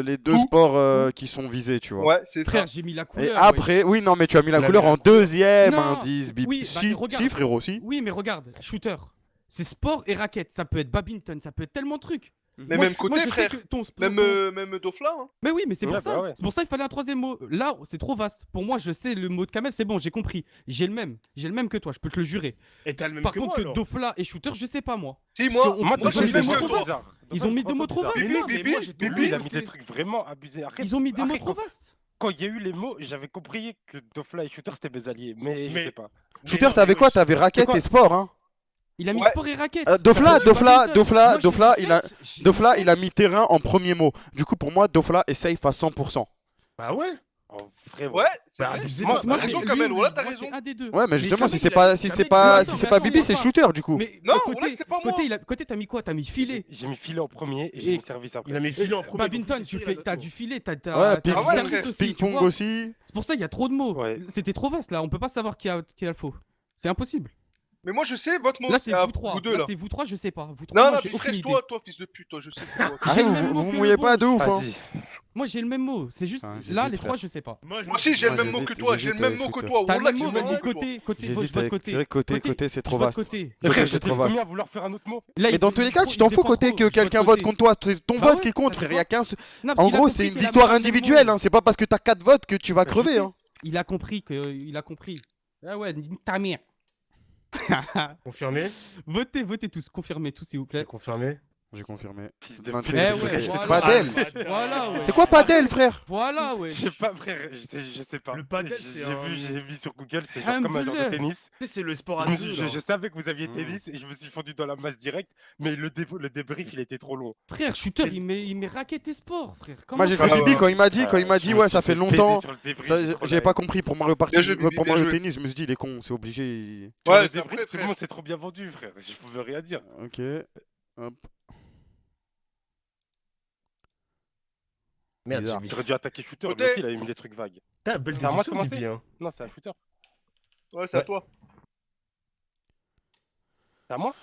les deux Ou- sports qui sont visés, tu vois. Ouais, c'est ça. Frère, j'ai mis la couleur. Et ouais. après, oui, non, mais tu as mis la Il a couleur mis la en couleur. deuxième Non. indice, Bibi. Oui, bah, si, regarde. si, frérot, si. Oui, mais regarde, shooter. C'est sport et raquette. Ça peut être badminton, ça peut être tellement de trucs. Mais Moi, même je- moi, côté, je sais frère. que ton sport. Même Dofla, hein. Mais oui, mais c'est Ouais, pour ça. bah ouais. C'est pour ça qu'il fallait un troisième mot. Là, c'est trop vaste. Pour moi, je sais le mot de Kamel, c'est bon, j'ai compris. J'ai le même. J'ai le même que toi, je peux te le jurer. Et t'as le même Par que contre, moi, que alors. Dofla et shooter, je sais pas moi. Si, Parce moi, que on- Moi, moi, moi, Dofla, je j'ai sais des mots que trop toi. vastes. bizarre. Ils ont mis Dofla, deux mots trop bizarre. vastes. Bibi, non, mais Bibi, moi, j'ai Bibi. Lui, il a mis Arrêtez. des trucs vraiment abusés. Arrête. Ils ont mis des mots Arrête, trop quand- vastes. Quand il y a eu les mots, j'avais compris que Dofla et Shooter c'était mes alliés, mais je Mais- sais pas. Mais Shooter, non, t'avais mais quoi wesh. T'avais raquette quoi et sport, hein. Il a mis Ouais. sport et raquette. Dofla, Ça peut être Dofla, badminton. Dofla, Moi, j'ai Dofla, mis il a. 7, j'ai mis Dofla, il a 7. mis terrain en premier mot. Du coup, pour moi, Dofla est safe à 100%. Bah ouais. En vrai, Ouais, c'est Bah, vrai. abusez Moi, pas. T'as Moi, raison, lui, Kamel, oui, voilà, t'as moi, raison. c'est un des deux. Ouais, mais Mais justement, Kamel, si c'est il a- pas, si c'est Kamel, pas, attends, si c'est mais pas attends, Bibi, on c'est parle. Shooter, du coup. Mais Non, côté, Ouled, c'est pas moi. côté, t'as mis quoi? T'as mis filet. j'ai mis filet en premier et j'ai Et- mis service après. Il a mis filet en premier. Badminton, donc, tu c'est fais, sûr, il a t'as notre du mot. filet, t'as Ouais, t'as ping- du ouais, service frère. aussi. tu Ping-pong vois. aussi. C'est pour ça il y a trop de mots. Ouais. C'était trop vaste là, on peut pas savoir qui a le faux. C'est impossible. Mais moi, je sais, votre mot, Là c'est c'est à vous trois. vous deux, Là là. c'est vous trois, je sais pas. Vous trois, Non, moi, non, j'ai mais aucune frère, idée. toi, fils de pute, toi, je sais, c'est toi. J'ai le Arrête, même vous mot vous que mouillez le pas de bon. ouf, hein. Vas-y. Moi j'ai le même mot. C'est juste Ah, là j'hésite, les trois, frère. je sais pas. Moi aussi, j'ai le Moi, même mot que j'hésite, toi, j'ai le j'hésite même avec mot que Shooter. toi. T'as le Wallah, même j'ai mot, le même mot vas-y que toi. côté, je J'hésite vote avec. côté. C'est vrai que côté, c'est trop Je vote vaste. côté. Et frère, c'est j'étais trop le premier vaste. à vouloir faire un autre mot. Là, Mais il- dans tous les cas, il tu t'en fous défend côté trop, que je vote quelqu'un côté. vote contre toi. C'est ton Bah vote ouais, qui compte, t'as frère. fait Il y a quoi 15. Non, parce En qu'il a gros, compris c'est une qu'il avait victoire pas le même individuelle, mot. hein. C'est pas parce que t'as 4 votes que tu vas Bah, je crever, sais. hein. Il a compris qu'il a compris. Ah ouais, nique ta mère. Confirmé. Votez tous, confirmez tous s'il vous plaît. Confirmé. J'ai confirmé. Fils de 28, pute. Eh ouais, j'étais voilà. padel. Voilà, ouais. C'est quoi padel, frère? Voilà, ouais. Je sais pas, frère, je sais pas. Le padel, c'est J'ai un- vu, j'ai vu sur Google, c'est genre comme un genre de Alhamdoulilah. tennis. Tu sais, c'est le sport à Je, me deux. suis- là. je savais que vous aviez Mm. tennis et je me suis fondu dans la masse directe, mais le débrief il était trop long. Frère, shooter, il met raquette et sport, frère. Comment Moi, j'ai ça joué Ah, Bibi ouais. quand il m'a dit, Je me ouais, suis ça fait baiser longtemps. sur le débrief, Ça, c'est trop j'avais live. pas compris pour Mario Party, Bien joué, Bibi, pour bien Mario joué. Tennis. Je me suis dit, il est con, c'est obligé. Sur Ouais, le c'est débrief, après, tout le frère. monde s'est trop bien vendu, frère. Je pouvais rien dire. Ok. Hop. Merde, Bizarre. j'ai mis. J'aurais dû attaquer shooter, lui Côté. aussi il avait mis des trucs vagues. Putain, belle C'est à moi de déduction, commencer Bibi, hein. Non, c'est un shooter. Ouais, c'est à Ouais. toi. C'est à moi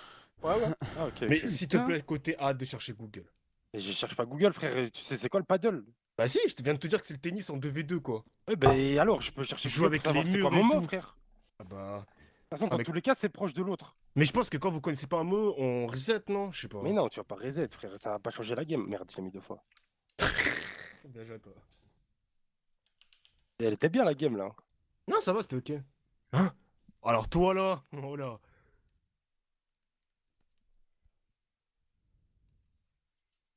Ouais, ouais. Ah, ok. Mais ok. s'il te plaît, côté A, de chercher Google. Et je cherche pas Google, frère. Tu sais, c'est quoi le paddle? Bah si, je te viens de te dire que c'est le tennis en 2v2, quoi. Ouais, bah alors, je peux chercher Je joue Google avec pour savoir les c'est quoi murs mon et mot, tout. frère. Ah bah... De toute façon, dans mais- tous les cas, c'est proche de l'autre. Mais je pense que quand vous connaissez pas un mot, on reset, non? Je sais pas. Mais non, tu vas pas reset, frère. Ça va pas changer la game. Merde, j'ai mis 2 fois. Bien joué à toi. Et elle était bien la game là. Non, ça va, c'était ok. Hein? Alors toi là, oh là.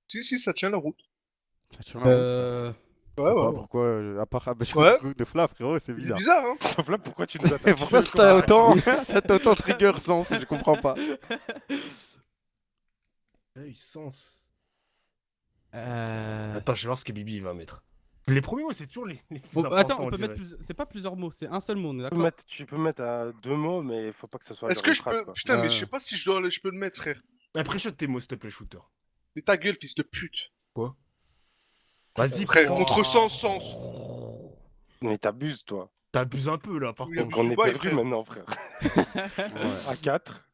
Si, ça tient la route. Ça tient la route. Euh... Ouais, ouais. Pourquoi, à part Ouais. de Fla, frérot, c'est C'est bizarre. bizarre, hein. Sauf là, pourquoi tu nous attaques Pourquoi ça t'a autant, ça t'a autant trigger sens, je comprends pas. Œil, sens. Euh... Attends, je vais voir ce que Bibi va mettre. Les premiers mots, c'est toujours les plus Bon, importants, attends, on je peut mettre dirais. c'est pas plusieurs mots, c'est un seul mot, on est Tu peux d'accord? mettre, tu peux mettre à 2 mots, mais faut pas que ce soit. Est-ce genre que une je phrase, peux. quoi. Putain, mais Ouais. je sais pas si je peux le mettre, frère. Après, shot tes mots, s'il te plaît, shooter. Mais ta gueule, fils de pute. Vas-y, Frère, prends. contre sens. Mais t'abuses, toi. T'abuses un peu là, par Oui, contre. abuse. On est Dubaï, perdu frère. maintenant, frère. À 4.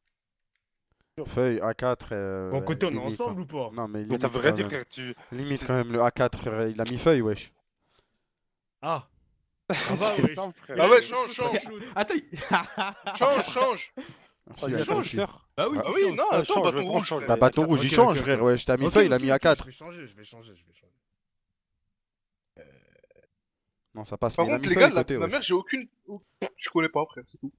Feuille A4. Bon, côté, on est limite, ensemble hein. ou pas? Non, mais Mais limite, ça veut rien quand dire, même. frère. Tu. Limite quand même, le A4, frère, il a mis feuille, wesh. Ah. Ah bah, C'est oui. simple, frère. Ah ouais, change. Attends, Change. Merci, Oh, il y a A4, un je suis- shooter. bah oui. Ah oui, non, Ah, attends, change, bâton je vais rouge, prendre, frère. Bah, bâton rouge, il Ok, change, ok, frère, ok. wesh. T'as mis Ok, feuille, il a ok, mis ok, A4. Je vais changer, je vais changer. Non, ça passe, Par mais il a contre, mis les feuille gars, côté, ma wesh. mère, j'ai aucune. Je connais pas, frère, c'est tout.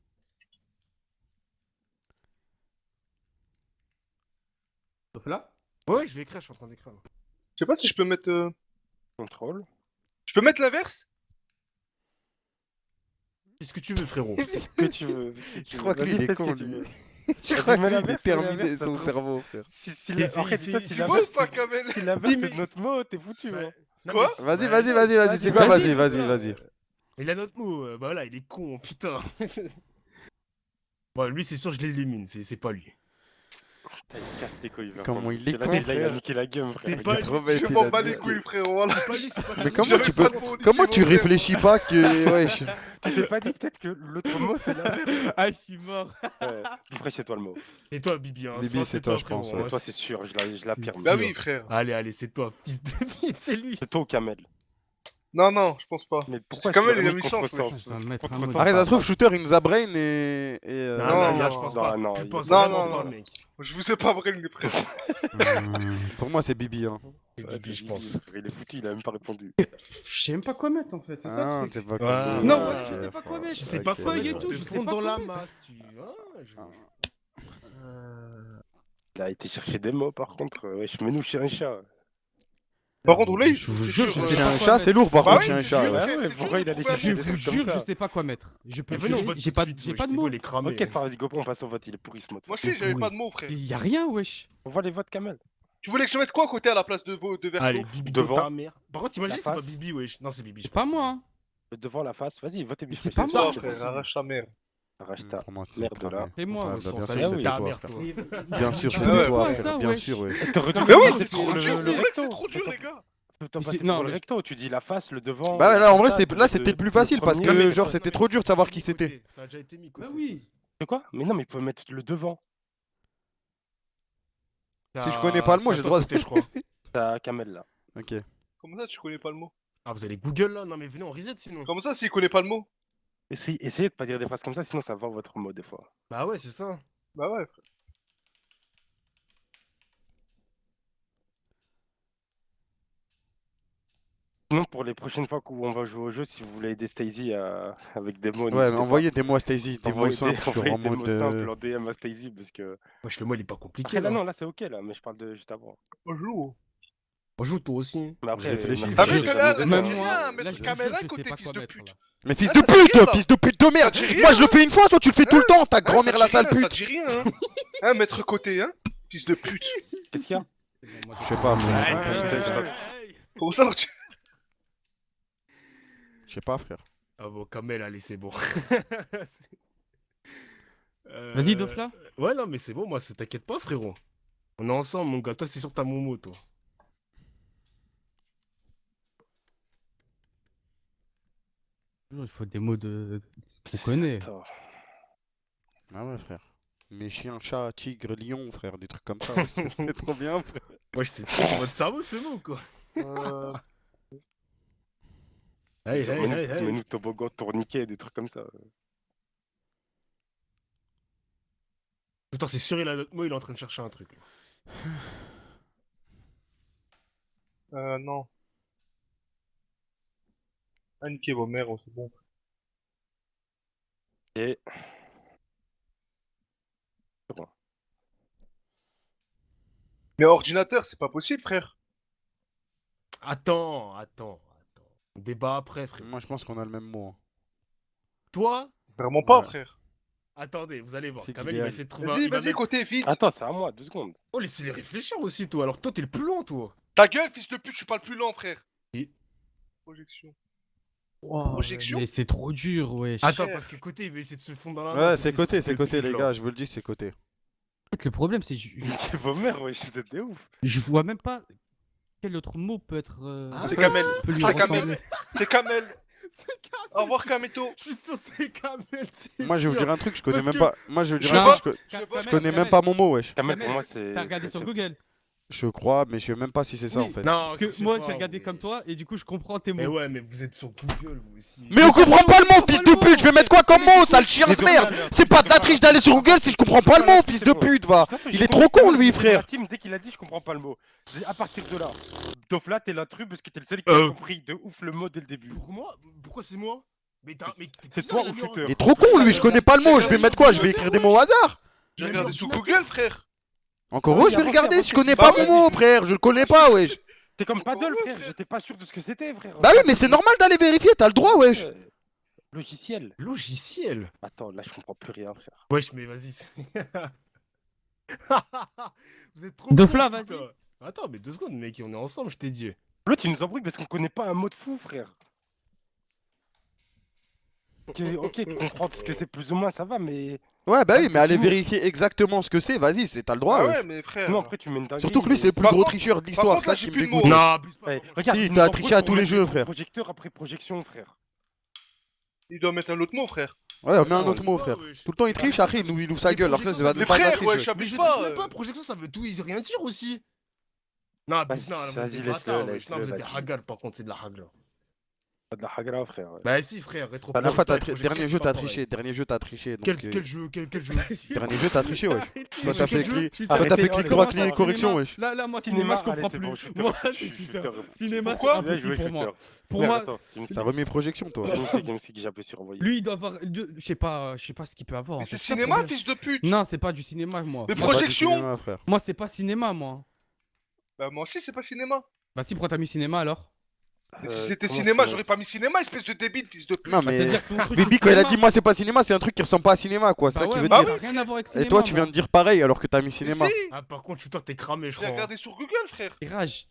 Sauf là. Ouais, je vais écrire, je suis en train d'écrire. là. Je sais pas si je peux mettre. Contrôle. Je peux mettre l'inverse? Qu'est-ce que tu veux, frérot? Ce que tu veux. Je crois que lui, il est con, lui. Je Vas-y, crois mets qu'il est l'inverse, mets terminé l'inverse, ça son se trouve. cerveau, frère. En fait, c'est- toi, si tu Tu l'inverse, vois ou pas, Kamel? si l'inverse Dis, c'est mais- notre mot, t'es foutu. Ouais. Hein. Non, Quoi mais- Vas-y, ouais, vas-y, vas-y, vas-y, c'est quoi? vas-y, Vas-y, vas-y. Il a notre mot, bah voilà, il est con, putain. Bon, lui, c'est sûr, je l'élimine, c'est pas lui. Putain, il casse les couilles. Comment il est C'est là, con, là, il a frère. niqué la game, frère. T'es Il pas est lui. trop bête, Je il m'en a bats dit- les couilles, frérot, voilà. C'est pas lui, c'est pas Mais lui. comment J'avais tu pas peux. de mots, Comment niquez tu vos mères. réfléchis pas que. Wesh. Tu t'es pas dit peut-être que l'autre mot c'est l'inverse. Ah, je suis mort. Après, c'est toi le mot. C'est toi, Bibi. Hein. Bibi, Soit c'est toi, je frérot, pense, hein. ouais. Toi, c'est sûr, je l'affirme. Bah sûr. oui, frère. Allez, allez, c'est toi, fils de pute, c'est lui. C'est toi ou Kamel. Non, non, je pense pas. Mais pourquoi Kamel, est-ce il a qu'il mis aurait chance, contresens wesh. Ça va me mettre un Contresens, mot. Arrête, ça ça se trouve, va. Shooter, il nous a brain et. Non, non, non, non, je pense non, pas. non, Je il- pense non, vraiment non, pas, non. mec. Je vous ai pas brain, les frères. Pour moi, c'est Bibi, hein. C'est Ouais, Bibi, c'est je pense. Bibi, frère, il est foutu, il a même pas répondu. Je sais même pas quoi mettre en fait, c'est ça Ah, le truc. t'es pas Ouais. comme- Non, Ok, voilà, je sais pas quoi frère. mettre. Je sais pas Ok, feuille et ouais. tout, te je sais fondre pas dans quoi la mettre. masse, tu vois. Il a été chercher des mots par contre. Wesh, mets-nous chez un chat. Par contre, là, Je vous c'est jure, sur. je C'est sais un pas chat, quoi c'est lourd par Bah contre, oui, c'est un c'est chat. dur, ouais. frère, Ouais, c'est pourquoi dur il de a trouver un décidé Je des vous trucs comme jure, ça. je sais pas quoi mettre. Je peux Mais venez, on plus. vote J'ai tout pas, de suite, j'ai wesh, pas de c'est mots. bon, les cramés. Ok, c'est pas, vas-y, go, on passe au vote. Il est pourri ce mode. Moi aussi, j'avais pourri. pas de mots, frère. Y a rien, wesh. On voit les votes, Kamel. Tu voulais que je mette quoi à côté à la place de vos deux Allez, versos? Bibi Devant. de ta mère. Par contre, imagine, La c'est pas face. Bibi, wesh. Non, c'est Bibi. C'est je pas pense. moi, hein. Devant la face, vas-y, votez C'est Bibi. pas Toi, moi, frère, arrache ta mère. Arrache ta. Pour moi, c'est Merde, là. C'est moi. Ouais, Au bah, sens, bien allez, sûr, c'est c'était ta toi, mère, frère. toi. Bien sûr, Tu c'était fais toi, quoi, frère. ça, Bien wesh sûr, ouais. Mais oui, c'est trop le- dur, le mec, c'est recto. trop dur, les gars. T'as Mais passé c'est- non, pour le mais- recto, tu dis la face, le devant. Bah la là, en vrai, façade, là, c'était le plus facile parce premier. que, genre, c'était trop dur de savoir qui c'était. Ça a déjà été mis, Bah oui. De quoi? Mais non, mais il faut mettre le devant. Si je connais pas le mot, j'ai le droit de- je crois. T'as Kamel là. Ok. Comment ça, tu connais pas le mot? Ah, vous allez Google là? Non, mais venez, on reset sinon. Comment ça, s'il connaît pas le mot? Essayez de pas dire des phrases comme ça, sinon ça va votre mot des fois. Bah ouais, c'est ça. Bah ouais, frère. Sinon, pour les prochaines fois où on va jouer au jeu, si vous voulez aider Stacy avec des mots, Ouais, mais n'hésitez pas. envoyez des mots à Stacy, des mots Envoyez simples, sur envoyez en des mots mode. simples en DM à Stacy parce que. Wesh, le mot il est pas compliqué. Après là, là. non, là c'est ok là, mais je parle de juste avant. On joue. On joue toi aussi. Mais après, réfléchis. merci, Ah, Je mais j'ai que amusé, là, quoi. ça Même dit moi, rien, là, mettre je Kamel à je sais côté, pas fils quoi de mettre, pute. là. Mais fils Ah, de ça dit rien, là. pute, fils de pute de merde. Ça dit rien, Moi, je le hein. fais une fois, toi, tu le fais tout le temps. Ta Hein, grand-mère, ça la dit sale rien, Ça pute. dit rien, hein. Hein, mettre côté, hein. Fils de pute. Qu'est-ce qu'il y a? C'est bon, moi, Je sais pas, frère. Aïe, ouais, aïe, ouais, aïe, ouais. aïe. Comment ça, tu. Je sais pas, frère. Ah bon, Kamel, allez, c'est bon. Vas-y, Dofla. Ouais, non, mais c'est bon, moi, t'inquiète pas, frérot. On est ensemble, mon gars. Toi, c'est sur ta momo, toi. Il faut des mots qu'on connaît. Attends. Ah ouais, frère. Mes chiens, chats, tigres, lions, frère, des trucs comme ça. C'était trop bien, frère. Wesh, c'est trop votre cerveau, ce mot, quoi. Hey, hey, hey, hey. Mets-nous toboggan, tourniquet, des trucs comme ça. Putain, c'est sûr, il a notre mot, il est en train de chercher un truc. Là. Non. Ah, niquez vos mères, c'est bon. Et. C'est bon. Mais ordinateur, c'est pas possible, frère. Attends. On débat après, frère. Moi, je pense qu'on a le même mot. hein. Toi, Vraiment pas, Ouais. frère. attendez, vous allez voir. C'est Kamel, il va Kylian. essayer de trouver Vas-y, il va vas-y, mettre- côté, vite. Attends, c'est à moi, 2 secondes. Oh, laissez-les réfléchir aussi, toi. Alors, toi, t'es le plus lent, toi. Ta gueule, fils de pute, je suis pas le plus lent, frère. Et- Projection. Wow, Projection. mais c'est trop dur, wesh. Attends, cher. parce que côté, il va essayer de se fondre dans la Ouais, masse, c'est côté, c'était le plus les lent. gars, je vous le dis, c'est côté. En fait, le problème, c'est que Niquez vos mères, wesh, vous êtes des ouf. je vois même pas quel autre mot peut être. C'est Kamel. peut lui C'est Kamel. ressembler. C'est Kamel. C'est Kamel. Au revoir, Kameto. Je suis sûr que c'est Kamel, c'est Moi, je vais vous sûr. dire un truc, je connais Parce même que- pas. Moi, je vais vous dire Je un sais truc, Je je connais même pas mon mot, wesh. Kamel, Kamel, pour moi, c'est. T'as regardé sur Google. Je crois, mais je sais même pas si c'est ça, Oui. en fait. Non, Parce que je sais moi, pas, j'ai regardé mais- comme toi et du coup, je comprends tes Mais mots. ouais, mais vous êtes sur Google, vous aussi. Mais on comprend pas le mot, fils de pute. Je vais mettre quoi comme mot, sale chien de merde. C'est pas de la triche d'aller sur Google si je comprends pas le mot, fils de pute, va. Il est trop con, lui, frère. Team, dès qu'il a dit, je comprends pas le mot. À partir de là, Dofla, t'es l'intrus parce que t'es le seul qui a compris de ouf le mot dès le début. Pour moi, pourquoi c'est moi? Mais t'es C'est bizarre, toi il a ou mis shooter Il est trop con, lui. Je connais pas le mot. Je vais mettre quoi? Je vais écrire des mots au hasard. J'ai regardé sur Google, frère. Encore heureux, je vais regarder si je connais pas mon mot, frère. Je le connais pas, wesh. C'est comme Encore Paddle, heureux, frère. frère. J'étais pas sûr de ce que c'était, frère. Bah oui, mais c'est normal d'aller vérifier. T'as le droit, wesh. Logiciel. Logiciel. Attends, là, je comprends plus rien, frère. Wesh, mais vas-y. Vous êtes trop. Dofla, cons, vas-y. putain. Attends, mais 2 secondes, mec, on est ensemble, je t'ai dit. L'autre, il nous embrouille parce qu'on connaît pas un mot de fou, frère. Ok, comprendre ce que c'est plus ou moins, ça va, mais. Ouais, bah oui, mais allez Fini. vérifier exactement ce que c'est, vas-y, t'as le droit. Ah ouais. ouais, mais frère. Non, après, tu mets une dinguerie. Surtout que lui, c'est le plus Par gros contre- tricheur de par l'histoire, contre, là, ça j'ai qui plus me de dégoûte. mots. Non, abuse pas. Ouais, par contre. regarde, Si, il nous t'as embrouille triché à pour tous les mettre jeux, frère. Projecteur après projection, frère. Il doit mettre un autre mot, frère. Ouais, on met un Non, autre c'est mot, pas, frère. wesh. Tout le temps, il triche, après, il ouvre sa gueule, alors ça, c'est pas Mais pas de la frère, triche, ouais, ouais. je Mais abuse je pas. triche même pas, projection, ça veut tout et rien dire aussi. Non, Vas-y, abuse, non, là, vous vas-y, êtes des laisse-le, bâtards, wesh. laisse-le, Non, vous êtes des vas-y. haggard, par contre, c'est de la hagra. Pas de la hagra, frère. Ouais. Bah si, frère, rétro. La dernière fois, projection, dernier c'est jeu, pas t'as pareil. triché, dernier jeu, t'as triché. Quel Donc, jeu Quel jeu dernier jeu, t'as triché, wesh. Toi, Mais t'as quel fait jeu clic, toi, t'as Arrêtez, fait oh, clic les droit, gars, clic, cinéma. correction, wesh. Là, moi, cinéma, je comprends allez, c'est plus. bon, shooter, Moi, je c'est suis shooter. shooter. Cinéma, c'est Pourquoi Là, je impossible vais pour moi. shooter. Pour Merde, moi, attends, TeamSpeak. T'as remis projection, toi. TeamSpeak, j'ai appuyé sur envoyer. lui, il doit avoir. Je sais pas ce qu'il peut avoir. Mais en c'est fait. Ça, le cinéma, problème. fils de pute. Non, c'est pas du cinéma, moi. Mais C'est pas du projection. cinéma, frère. Moi, c'est pas cinéma, moi. Bah, moi aussi, c'est pas cinéma. Bah, si, pourquoi t'as mis cinéma alors? Mais si c'était comment cinéma, tu j'aurais pas mis cinéma, espèce de débile, fils de pute. Non, Bah, mais. c'est-à-dire que ton truc, Bibi, c'est quand il a cinéma. dit moi c'est pas cinéma, c'est un truc qui ressemble pas à cinéma quoi, c'est Bah ça qu'il ouais, veut mais dire. ça a rien à voir avec Et cinéma. toi tu moi. viens de dire pareil alors que t'as mis Mais cinéma. si, Ah, par contre, shooter, t'es cramé, je j'ai crois. regardé sur Google, frère. Et rage.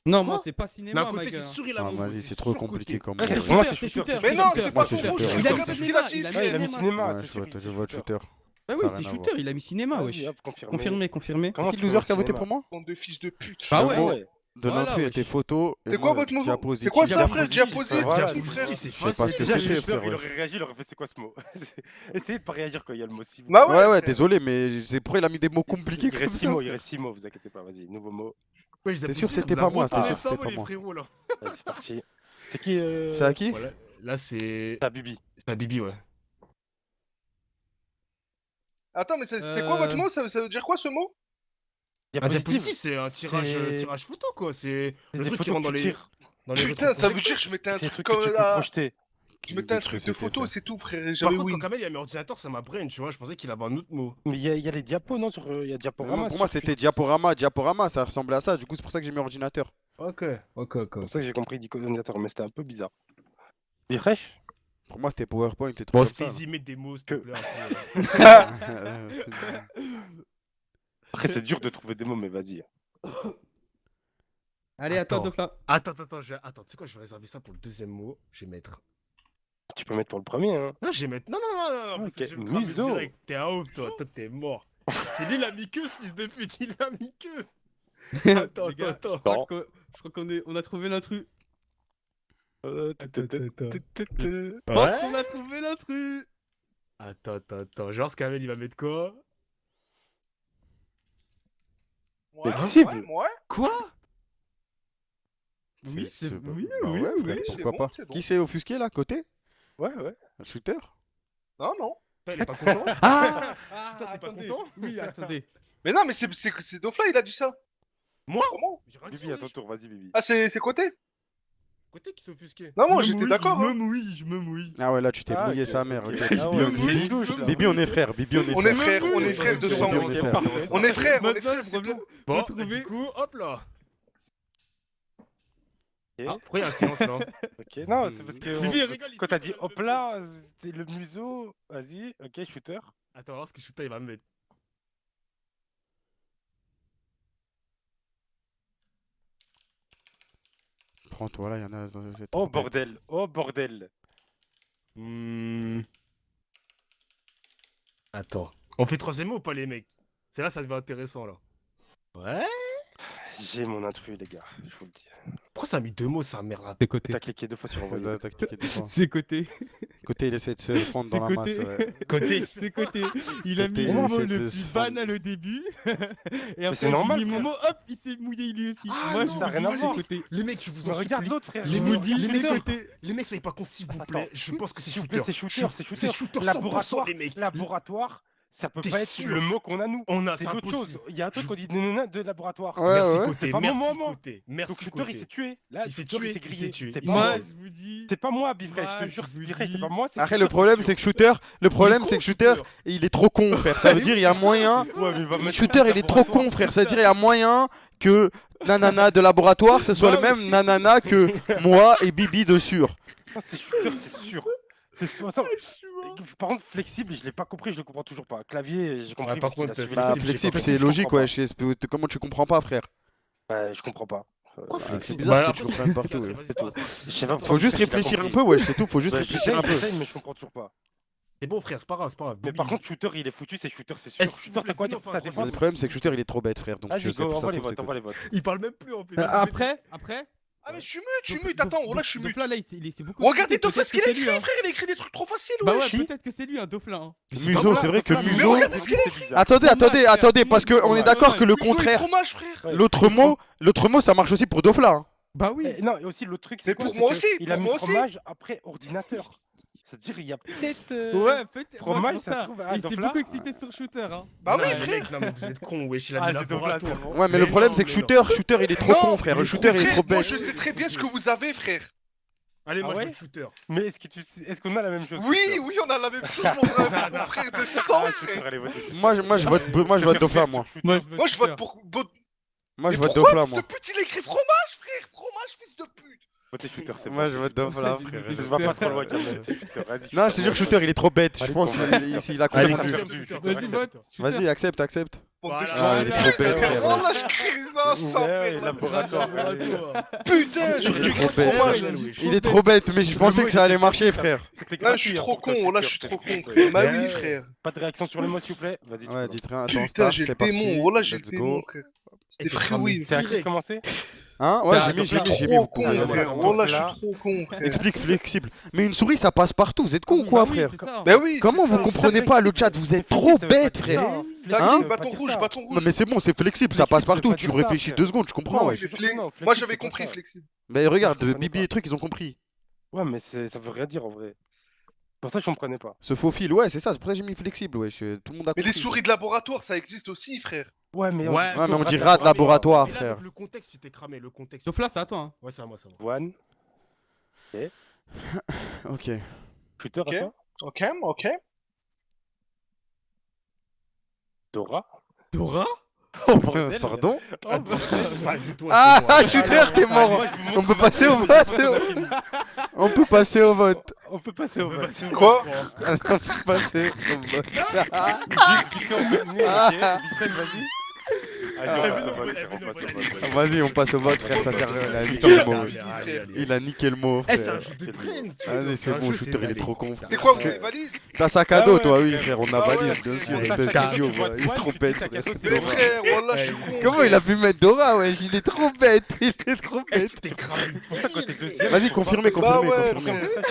Non, moi, Quoi c'est pas D'un cinéma, côté, ma c'est gueule. sûr, il a Ah, mon vas-y, c'est trop compliqué comme Ah, mot. c'est Ouais. Moi, shooter, c'est c'est shooter. shooter. Mais non, c'est pas Moi, c'est son mot, shooter. j'ai Il a mis regardé ce qu'il a cinéma, dit. il a mis Ouais, il a mis cinéma. cinéma, Ouais, c'est je vois, sûr, je vois le shooter. shooter. Bah Ça oui, a c'est rien à shooter, il a mis cinéma, Vas-y, wesh. hop, confirmé. Confirmé, confirmé. Comment Qui tu de loser vois le qui a voté cinéma pour moi? Bande de fils de pute. Bah Le ouais. mot Ouais. de Voilà, l'intrus wesh. était photo. et C'est moi, quoi votre nouveau diapositive. C'est quoi ça, frère? Diapositive. Diapositive, Voilà, diapositive, frère. c'est Je sais pas ce que Déjà, c'est, le shooter, frère, il ouais. aurait réagi, il aurait fait c'est quoi ce mot? Essayez de pas réagir quand il y a le mot si. Bah Ouais, ouais, frère. désolé, mais c'est pourquoi il a mis des mots compliqués Il comme reste 6 ça. mots, il reste 6 mots, vous inquiétez pas, vas-y, nouveau mot. Ouais, T'es sûr que c'était pas moi, t'es sûr que c'était pas moi. Frérots, là. Vas-y, c'est parti. C'est qui C'est à qui? Voilà. Là, c'est. Ta Bibi. C'est à Bibi, ouais. Attends, mais c'est quoi votre mot? Ça veut dire quoi ce mot? Un diapositive, c'est un tirage photo, quoi. C'est le truc qui rentre dans les. Dans les Putain, ça veut dire rétroprojecteurs. que je mettais un C'est un truc truc que tu comme peux là. projeter. Je mettais un Qu'est-ce que truc de c'était, photo, frère. c'est tout, frère. Par J'avais contre, win. quand Kamel il a mis ordinateur, ça m'a brain, tu vois. Je pensais qu'il avait un autre mot. Mais il y a les diapos, non? Il y a diaporama. Pour moi c'était diaporama, ça ressemblait à ça, du coup c'est pour ça que j'ai mis ordinateur. Ok. C'est pour ça que j'ai compris ordinateur, mais c'était un peu bizarre. Il est fraîche? Pour moi c'était PowerPoint et tout Bon, comme c'était ça. easy, mets des mots, s'il te plaît. Après, c'est dur de trouver des mots, mais vas-y. Allez, à toi, Attends. Dofla. Attends, tu sais quoi, je vais réserver ça pour le deuxième mot. Je vais mettre. Tu peux mettre pour le premier, hein. Non, je vais mettre. Non, parce que Ok, je vais me cramer Muso. direct. T'es un ouf, toi t'es mort. C'est lui, il a mis que ce fils de pute, il a mis que. Attends, Les gars, attends. Je crois qu'on a trouvé l'intrus. Ouais. Je pense qu'on a trouvé l'intrus. Attends. Genre, ce Kamel, il va mettre quoi? Ouais, Flexible. ouais. Quoi? Oui, c'est Bah oui, ouais, oui, frère, oui. pourquoi bon, pas. c'est bon. Qui s'est offusqué là, côté? Ouais, ouais. Un shooter? Non, non. Putain, il est pas content? Ah, Putain, t'es pas attendez. content? Oui, attendez. Mais non, mais c'est Dofla, il a dit ça. Moi? Comment? J'ai rien dit, Bibi, à ton wesh. tour, vas-y, Bibi. Ah, c'est côté? Côté qui s'est offusqué. Non, moi Je j'étais mouille, d'accord. Je hein. me mouille. Ah ouais, là tu t'es Ah, mouillé ok, sa mère. ok. Ok, Ah ouais, Bibi, Bibi douche, là. Bibi, on est frères, Bibi, on est On est frères. frères, on est frères de Bibi, sang. on est frères. Parfait. On est frères, Maintenant, c'est tout. Bon, Retrouvez- du coup, hop là. Ok. Ah, pourquoi il y a un silence là? Ok, non, c'est parce que. Bibi, il rigole. il Quand sait t'as que dit le- hop là, c'était le museau. Vas-y, ok, shooter. Attends, on va voir ce que Shooter il va me mettre. Prends-toi là, il y en a dans cette. Oh bordel, oh bordel. Attends. On fait troisième mot ou pas, les mecs? C'est là, ça devient intéressant là. Ouais? J'ai mon intrus, les gars, je vous le dis. Pourquoi ça a mis 2 mots, ça merde? C'est côté. T'as cliqué 2 fois sur envoyer. T'as cliqué deux fois. C'est côté. Côté, il essaie de se fondre dans la C'est masse. côté. Ouais. Côté. C'est côté. Il a Côté, mis le mot c'est le de plus se banal au début. Et après, c'est normal, j'ai mis mon frère. mot, hop, il s'est mouillé lui aussi. Ah Moi, non, je ça a vous rien dis, à c'est voir. côté. Les mecs, je vous en Mais regarde supplie. l'autre, frère. Je vous le dis, les c'est mecs, côté. les mecs, soyez pas cons, s'il vous Attends. plaît. Je pense que c'est S'il vous plaît, Shooter. c'est shooter, c'est shooter. C'est Shooter 100%, Laboratoire, les mecs. laboratoire, ça peut T'es pas être sûr? le mot qu'on a nous. On a, C'est c'est d'autres impossible. choses. Il y a un truc qu'on dit nanana de laboratoire. Ouais, Merci ouais. côté, C'est pas mon merci moment. côté, merci Donc shooter, il côté. s'est tué. Là, Il s'est shooter, tué, s'est il grillé. s'est tué, C'est il pas s'est moi. Moi, tué. je vous dis. C'est pas moi, Bifresh, Moi, je te jure, je vous Bifresh, c'est dis. pas moi. c'est Après, Shooter, le problème, sûr. c'est que Shooter, le problème, con, c'est que Shooter, il est trop con, frère. Ça veut dire, il y a moyen. Ouais, mais il va mettre Shooter, il est trop con, frère. C'est-à-dire, il y a moyen que nanana de laboratoire, ce soit le même nanana que moi et Bibi de sûr. Non, c'est shooter, c'est sûr. C'est sûr. Attends, par contre, flexible, je l'ai pas compris, je le comprends toujours pas. Clavier, j'ai compris. Ouais, par parce qu'il a contre, suivi Bah, les- flexible, Flexible, c'est je logique, comprends ouais. Comment tu comprends pas, frère? Ouais, je comprends pas. Pourquoi Bah, flexible c'est bizarre Bah, que tu après, comprennes explique partout, après, ouais, vas-y, c'est passe, tout. passe. Je sais pas Faut pourquoi juste j'ai pas réfléchir un compris. peu, ouais, c'est tout. Faut juste Ouais, réfléchir un peu. j'essaye, mais je comprends toujours pas. C'est bon, frère, c'est pas grave, c'est pas grave. Mais Bibi. par contre, shooter, il est foutu, c'est shooter, c'est sûr. Est-ce que Shooter, vous t'as quoi voulez dire pour finir ta par un Le défense? problème, c'est que Shooter, il est trop bête, frère. Donc, Vas-y, je sais go, pas, ça envoie se les trouve, c'est votes, envoie les votes. Il parle même plus en fait. Après. Ah, mais je suis mute, attends, oh là, je suis mute. Dofla, là, c'est beaucoup. Regardez compliqué, Dofla, ce qu'il peut-être a que c'est écrit, lui, hein. frère, il a écrit des trucs trop faciles, Bah ouais, wesh. peut-être que c'est lui, un Dofla. Hein. Muso, c'est vrai que Dofla, Muso. regardez ce qu'il a écrit. Attendez, Fromage, attendez, frère, attendez, parce fromage, qu'on est fromage. d'accord que le Muso et contraire. fromage, frère. Ouais. L'autre mot, ça marche aussi pour Dofla. Hein. Bah oui. Non, et aussi, l'autre truc, Mais c'est quoi? pour C'est moi que aussi, Il a pour mis moi aussi. fromage après ordinateur. C'est-à-dire, il y a peut-être. Ouais, peut-être. Fromage, moi, ça pour se trouve à Il s'est Dofla. beaucoup excité sur Shooter. Hein. Bah Non, oui, mais frère. mec, non, mais vous êtes con, wesh, il a Ah, mis c'est Dofla, laboratoire. c'est bon. Ouais, mais le problème, non, c'est que mais non. Shooter, il est trop Non, con, frère. mais Shooter, il est frère, trop moi, bête. je sais très bien ce que vous avez, frère. Allez, Ah moi je ouais veux le shooter. Mais est-ce qu'on a la même chose? Oui, Shooter oui, on a la même chose, mon frère de sang, Ah, frère. Shooter, allez, vote. Moi, je vote Dofla, moi. Moi, Moi, je vote pour. Moi, je Mais vote pourquoi, Dofla, fils de moi. pute, il a écrit fromage, frère. Fromage, fils de pute. Votez Shooter, c'est bon. Moi, je vote Dofla, Shooter. frère. Je va pas trop loin, Kamel, c'est Shooter. Vas-y, Non, je te jure que Shooter, il est trop bête. Je Allez, pense pour- qu'il a Allez, confondu. Shooter. Vas-y, vote. Vas-y, accepte. Bande de Voilà. Ah, il est trop bête, frère. Oh là, je crie ça, ça, Ouais, frère. laboratoire. Putain, je Il est dis trop bête. fromage. Il est trop bête, mais je pensais que ça allait marcher, frère. Là, je suis trop con, là, je suis trop con, frère. Bah oui, frère. Pas de réaction sur le mot, s'il vous plaît. Vas-y, tu Ouais, peux dites rien. Attends, Putain, start, j'ai c'est le parti. démon. Oh là, j'ai le Let's démon, go. frère. C'était free. C'est à qui de commencer? Hein? Ouais, T'as- j'ai mis. Trop Vous con, pouvez y aller. frère. Oh là, je suis trop con, frère. Explique flexible. Mais une souris, ça passe partout. Vous êtes con ou quoi, frère? Bah oui, Comment c'est vous ça. comprenez pas le chat? Vous êtes trop bête, frère. Hein? Bâton rouge, bâton Non, rouge. mais c'est bon, c'est flexible, ça Flexible, passe ça veut partout. pas Tu dire ça, réfléchis frère. 2 secondes, je comprends, Non, ouais. je te jure que Moi, non, flexible, j'avais c'est pas compris ça. flexible. Mais regarde, je comprenais Bibi pas. et trucs, ils ont compris. Ouais, mais ça veut rien dire en vrai. Pour ça, je comprenais pas. Ce faux fil, ouais, c'est ça, c'est pour ça que j'ai mis flexible, ouais. Tout le monde a Mais compris. les souris de laboratoire, ça existe aussi, frère. Ouais, mais Ouais, Ouais, mais on dit rate rat de laboratoire, Et là, frère. avec le contexte, tu t'es cramé, le contexte. Dofla, c'est à toi. Hein. Ouais, c'est à moi, c'est à moi. One, Ok. Shooter, Ok. à toi. Ok. Dora. Dora. Oh, bordel. Pardon? Ah, c'est toi, Ah, c'est moi. Shooter, t'es mort! Moi, je vous montre On peut comment passer au on vote! fait dans la film. On peut passer au vote! On peut passer au vote. Quoi On peut passer au vote! Discussion terminée, ok. Bifred, vas-y. Allez, on passe au vote, frère, on passe au vote. Vas-y, on passe au vote, frère, ça sert à rien. Il a niqué Allez, le mot. allez, allez. Il a niqué le mot, Eh, c'est un frère. jeu de prince. Allez, c'est bon, Shooter, il est trop con, frère. C'est quoi, vous avez valise? T'as sac à dos, Ah ouais, toi, oui, frère. frère, on a Ah ouais, valise, bien sûr. On Espèce t'a d'idiot, tu vois, ouais. Il est One, trop tu bête, dis sac à frère. dos, c'est Mais Dora. frère, voilà, je suis con. Comment il a pu mettre Dora, wesh? Il est trop bête! Il est trop Eh, bête! tu t'es cramé. C'est pour ça que t'es deuxième. Vas-y, confirmez, Bah confirmez, ouais, confirmez. frère.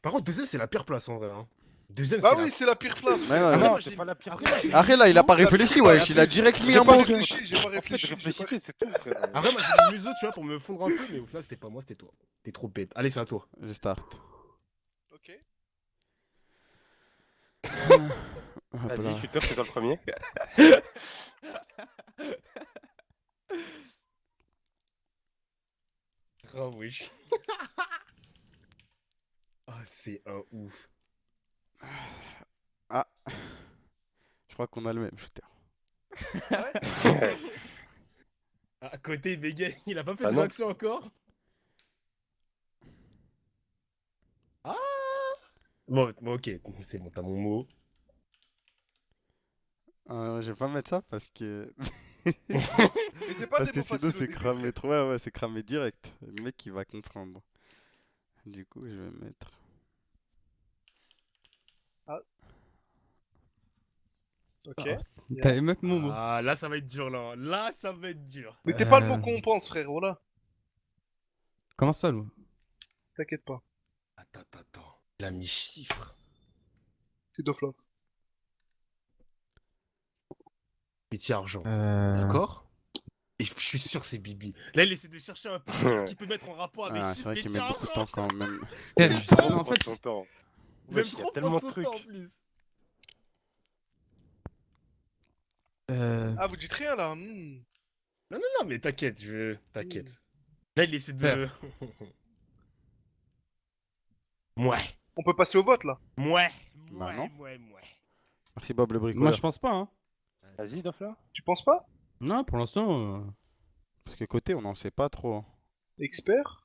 Par contre, deuxième, c'est la pire place en vrai. Hein. Deuxième, Bah c'est oui, c'est la pire place. Ouais, frère. ouais, Ah ouais. non, c'est pas la pire. Après, moi, j'ai- Après, là, il a pas réfléchi, wesh. Il a direct mis J'ai un pas mot. réfléchi, j'ai pas En fait, réfléchi. je réfléchissais, c'est tout, frère. Après, moi, j'ai mis museau, tu vois, pour me fondre un peu, mais au final, c'était pas moi, c'était toi. T'es trop bête. Allez, c'est à toi. Je start. Ok. Hop Vas-y, là. Shooter, c'est toi le premier. Ah, wesh. Ah, c'est un ouf. Je crois qu'on a le même, Shooter. Ah, à côté, il bégaye. Il a pas fait Ah de non. réaction encore. Ah. Bon, ok, c'est bon, t'as mon mot. Je vais pas mettre ça parce que. Mais c'est pas Parce des que mots sinon, faciles au c'est début, cramé frère. trop. Ouais, ouais, c'est cramé direct. Le mec, il va comprendre. Du coup, je vais mettre. Ok. T'allais mettre mon mot. Ah, là, ça va être dur, là. Là, ça va être dur. Mais t'es pas le mot qu'on pense, frère, voilà. Comment ça, nous? T'inquiète pas. Attends. Il a mis chiffre. C'est Dofla. Petit argent. D'accord. D'accord. Et je suis sûr c'est Bibi. Là, il essaie de chercher un peu ce qu'il peut mettre en rapport avec Ah, chiffre, c'est vrai qu'il petit met beaucoup de argent. temps quand même. En fait, son temps. Il Wesh, aime il y a trop tellement prendre de son trucs. temps en plus. Ah, vous dites rien là. Non, mais t'inquiète, t'inquiète. Là, il essaie de... Frère. Mouais. On peut passer au vote là. Mouais. Bah non. Mouais. Merci Bob le moi, bricoleur. je pense pas. Hein. Vas-y, Dofla. Tu penses pas? Non, pour l'instant. Parce que côté, on n'en sait pas trop. Expert?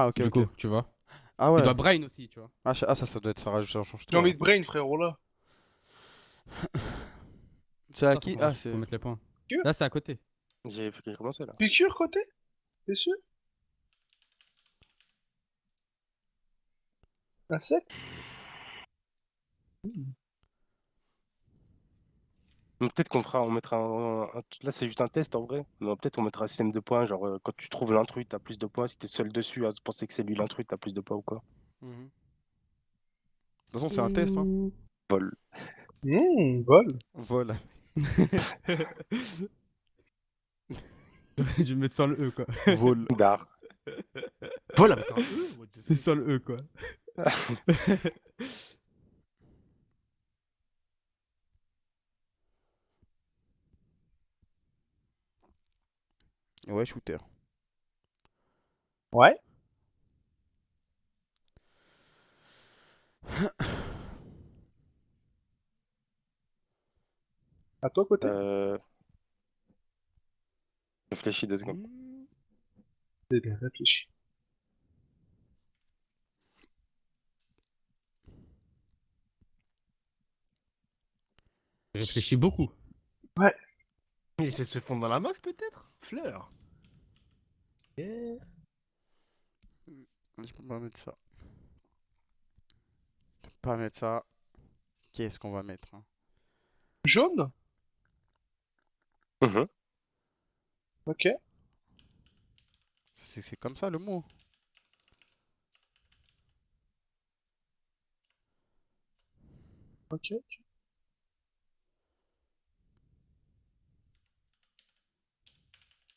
Ah, ok, Du ok. coup, tu vois. Ah Il ouais. doit brain aussi, tu vois. Ça doit être ça, ça change tout. J'ai envie de brain, frérot, là. C'est à Ça, qui? faut Ah, faut c'est. mettre les points. Que Là, c'est à côté. J'ai fait qu'il commençait là. Picture côté? T'es sûr? Insecte? Donc, peut-être on mettra là c'est juste un test en vrai. Mais peut-être on mettra un système de points, genre quand tu trouves l'intrus, t'as plus de points. Si t'es seul dessus à penser que c'est lui l'intrus, t'as plus de points ou quoi. Mhm. De toute façon, c'est un test, hein. Vol. Vol. Voilà. Je vais mettre sans le E quoi. Vol. Dar. Vol avec un E. What the C'est fuck. sans le E quoi. Ouais, shooter. Ouais. À toi côté. Réfléchis 2 secondes. C'est bien réfléchi. J'ai réfléchi beaucoup. Il essaie de se fondre dans la masse peut-être. Fleur. Ok. Je peux pas mettre ça. Je peux pas mettre ça. Qu'est-ce qu'on va mettre, hein? Jaune? Mhm. Ok. C'est comme ça le mot. Ok.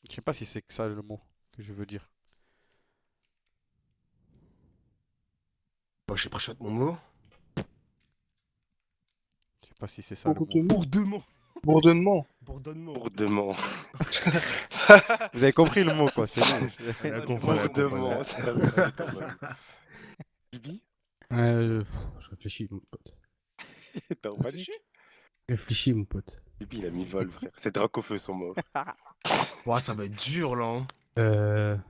Je sais pas si c'est que ça le mot que je veux dire. Bon, j'ai prochain mon mot. Je sais pas si c'est ça le mot. Bourdonnement. Bourdonnement. Bourdonnement. Bourdement. Vous avez compris le mot quoi, c'est bon. Elle a Ouais, compris, elle a compris. Bourdement, c'est la même chose, quand même. Bibi, Je réfléchis mon pote. t'as envoyé? Réfléchis. Réfléchis mon pote. Bibi, il a mis vol, frère. C'est Dracofeu son mot. Ouais, ça va être dur là. Hein.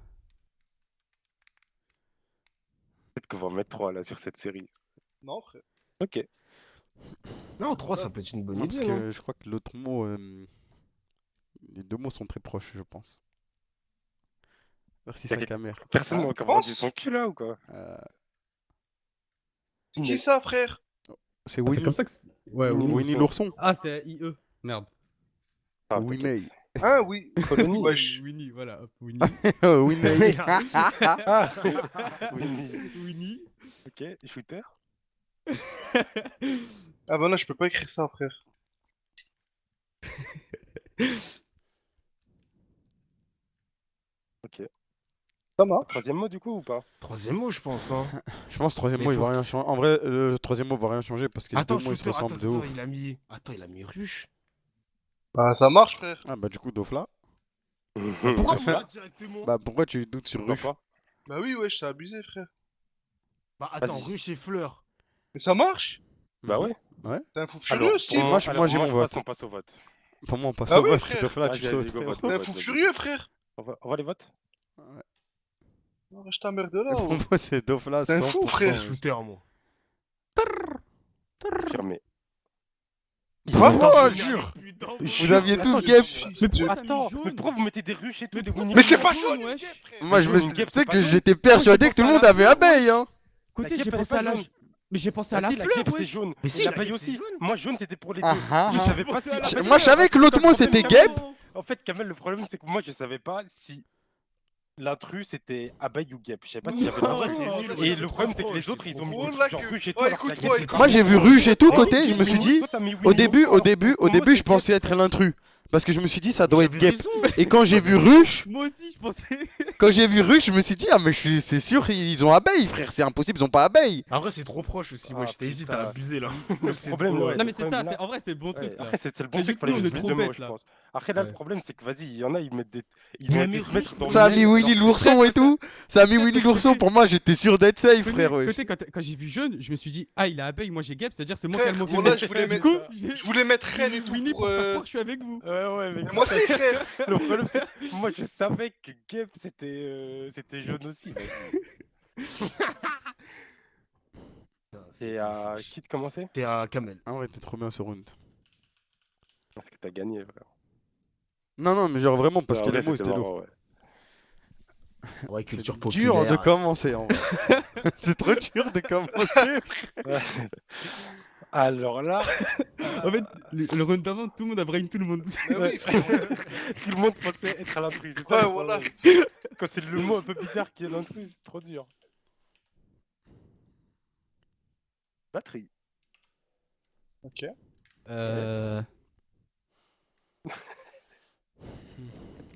Peut-être qu'on va en mettre 3 là sur cette série. Non, frère. Ok. Non, 3 ça peut être une bonne Non, parce idée. Non que je crois que l'autre mot, les deux mots sont très proches, je pense. Merci T'as- Sakamer. Personne n'a Ah, encore tu vendu penses son cul là ou quoi? C'est qui ça, frère? C'est Ah, c'est Winnie. comme ça que. Ouais, Winnie. Winnie. Winnie l'ourson. Ah, c'est IE. Merde. Ah, Winnie. Ah oui. Colonie. Wesh. Winnie, voilà. Hop, Winnie. Oh, Winnie. Ah, Winnie. Winnie. Ok, shooter. Ah bah non, je peux pas écrire ça, frère. Ok. Ça marche. Troisième mot du coup ou pas? Troisième mot, je pense. Hein. Je pense que le troisième Mais mot il va faut rien que- changer. En vrai, le troisième mot va rien changer parce que les Attends, deux mots ils se shooter, ressemblent de ouf. il a mis. Attends, il a mis ruche. Bah ça marche, frère. Ah bah du coup Dofla. Pourquoi moi directement Bah pourquoi tu doutes sur Pourquoi Ruche? pas? Bah oui, wesh, c'est abusé, frère. Bah attends, Vas-y. ruche et fleur. Mais ça marche. Bah ouais. T'es un fou Alors, furieux aussi. pour Moi, j'ai mon je vote. passe, on passe au vote. Pour moi on passe Ah au oui, vote, frère. c'est Dofla, tu Vas-y, sautes. vas-y, go frérot. vote. T'es un fou vas-y. furieux, frère. On va les votes? Oh, je t'emmerde de là. Pour oh. moi c'est Dofla. T'es un fou, 100%. frère. Shooter, moi. Confirmé. Quoi? Oh, jure. Vous aviez tous Attends, game. Fils de- Attends, mais pourquoi vous mettez des ruches et tout des Winnie Mais c'est Pooh? pas jaune, jaune, wesh. une guêpe, frère. Moi je me Jaune, suis... guêpe, Tu sais c'est que pas jaune. j'étais persuadé que tout le monde avait abeille hein. Côté, La j'ai guêpe, pensé elle à est la. pas jaune. Mais j'ai pensé à la Vas-y, la fleur, guêpe c'est wesh. jaune. Mais si, Et la l'abeille guêpe, c'est aussi. jaune. Moi jaune c'était pour les deux. Ah, ah, Je ah. savais pas si. Moi je savais que l'autre mot c'était guêpe. En fait, Kamel, le problème c'est que moi je savais pas si l'intrus c'était abeille ou guêpe. Je savais pas si j'avais Non, l'intrus. c'est non, nul, non, ouais, Et c'est le trop problème c'est que proche, les autres c'est ils trop ont mis Oh, proche. la genre gueule. ruche et tout. Ouais, alors que la écoute-moi, guêpe, c'est Moi j'ai vu ruche et tout Oh, côté, je me mais suis dit... toi, t'as mis Au Winnie début, Pooh, au pour moi, début, c'est je pensais guêpe. être l'intrus. Parce que je me suis dit, ça doit être J'avais guêpe. raison. Et quand j'ai vu ruche, Moi aussi, je pensais. quand j'ai vu ruche, je me suis dit, ah, mais c'est sûr, ils ont abeille, frère. C'est impossible, ils ont pas abeille. En vrai, c'est trop proche aussi. Ah, Wesh, t'as hésité putain. à abuser là. Le C'est problème, trop, ouais. Non, mais le c'est ça, problème, là- en vrai, c'est le bon Ouais, truc là. après, c'est le bon C'est truc juste pour les nous, on est plus trop de mots, bêtes, je là. pense. Après, là, Ouais. le problème, c'est que vas-y, il y en a, ils mettent des. Ils Il ont a été mis se mettre ruche, dans le Ça a nez, mis Winnie alors- l'ourson et tout. Ça a mis Winnie l'ourson. Pour moi, j'étais sûr d'être safe, frère. Ouais. Côté, quand j'ai vu jaune, je me suis dit, ah, il a abeille, moi j'ai guêpe, c'est-à-dire c'est moi qui ai Frère, le mot moi, féminin. là, je voulais Du mettre- coup, j'ai Je voulais mettre reine et tout Winnie pour. pour faire croire que je suis avec vous. Ouais, mais Mais moi aussi, frère. le problème, c'est que moi, je savais que Gap, c'était jaune aussi. vas-y. C'est à qui de commencer? T'es à Kamel. Ah ouais, t'es trop bien ce round. Parce que t'as gagné, frère. Non, mais genre vraiment, parce Ouais, que en les vrai, mots c'était c'était lourd. marrant, ouais. Ouais, C'est culture dur de populaire. commencer en vrai. C'est trop dur de commencer. Alors là, En fait, le round d'avant, tout le monde a brain tout le monde. Bah oui, frère. tout le monde pensait être à l'intrus. C'est ça, Ouais, le voilà. problème. Quand c'est le mot un peu bizarre qui est l'intrus, c'est trop dur. Batterie. Ok.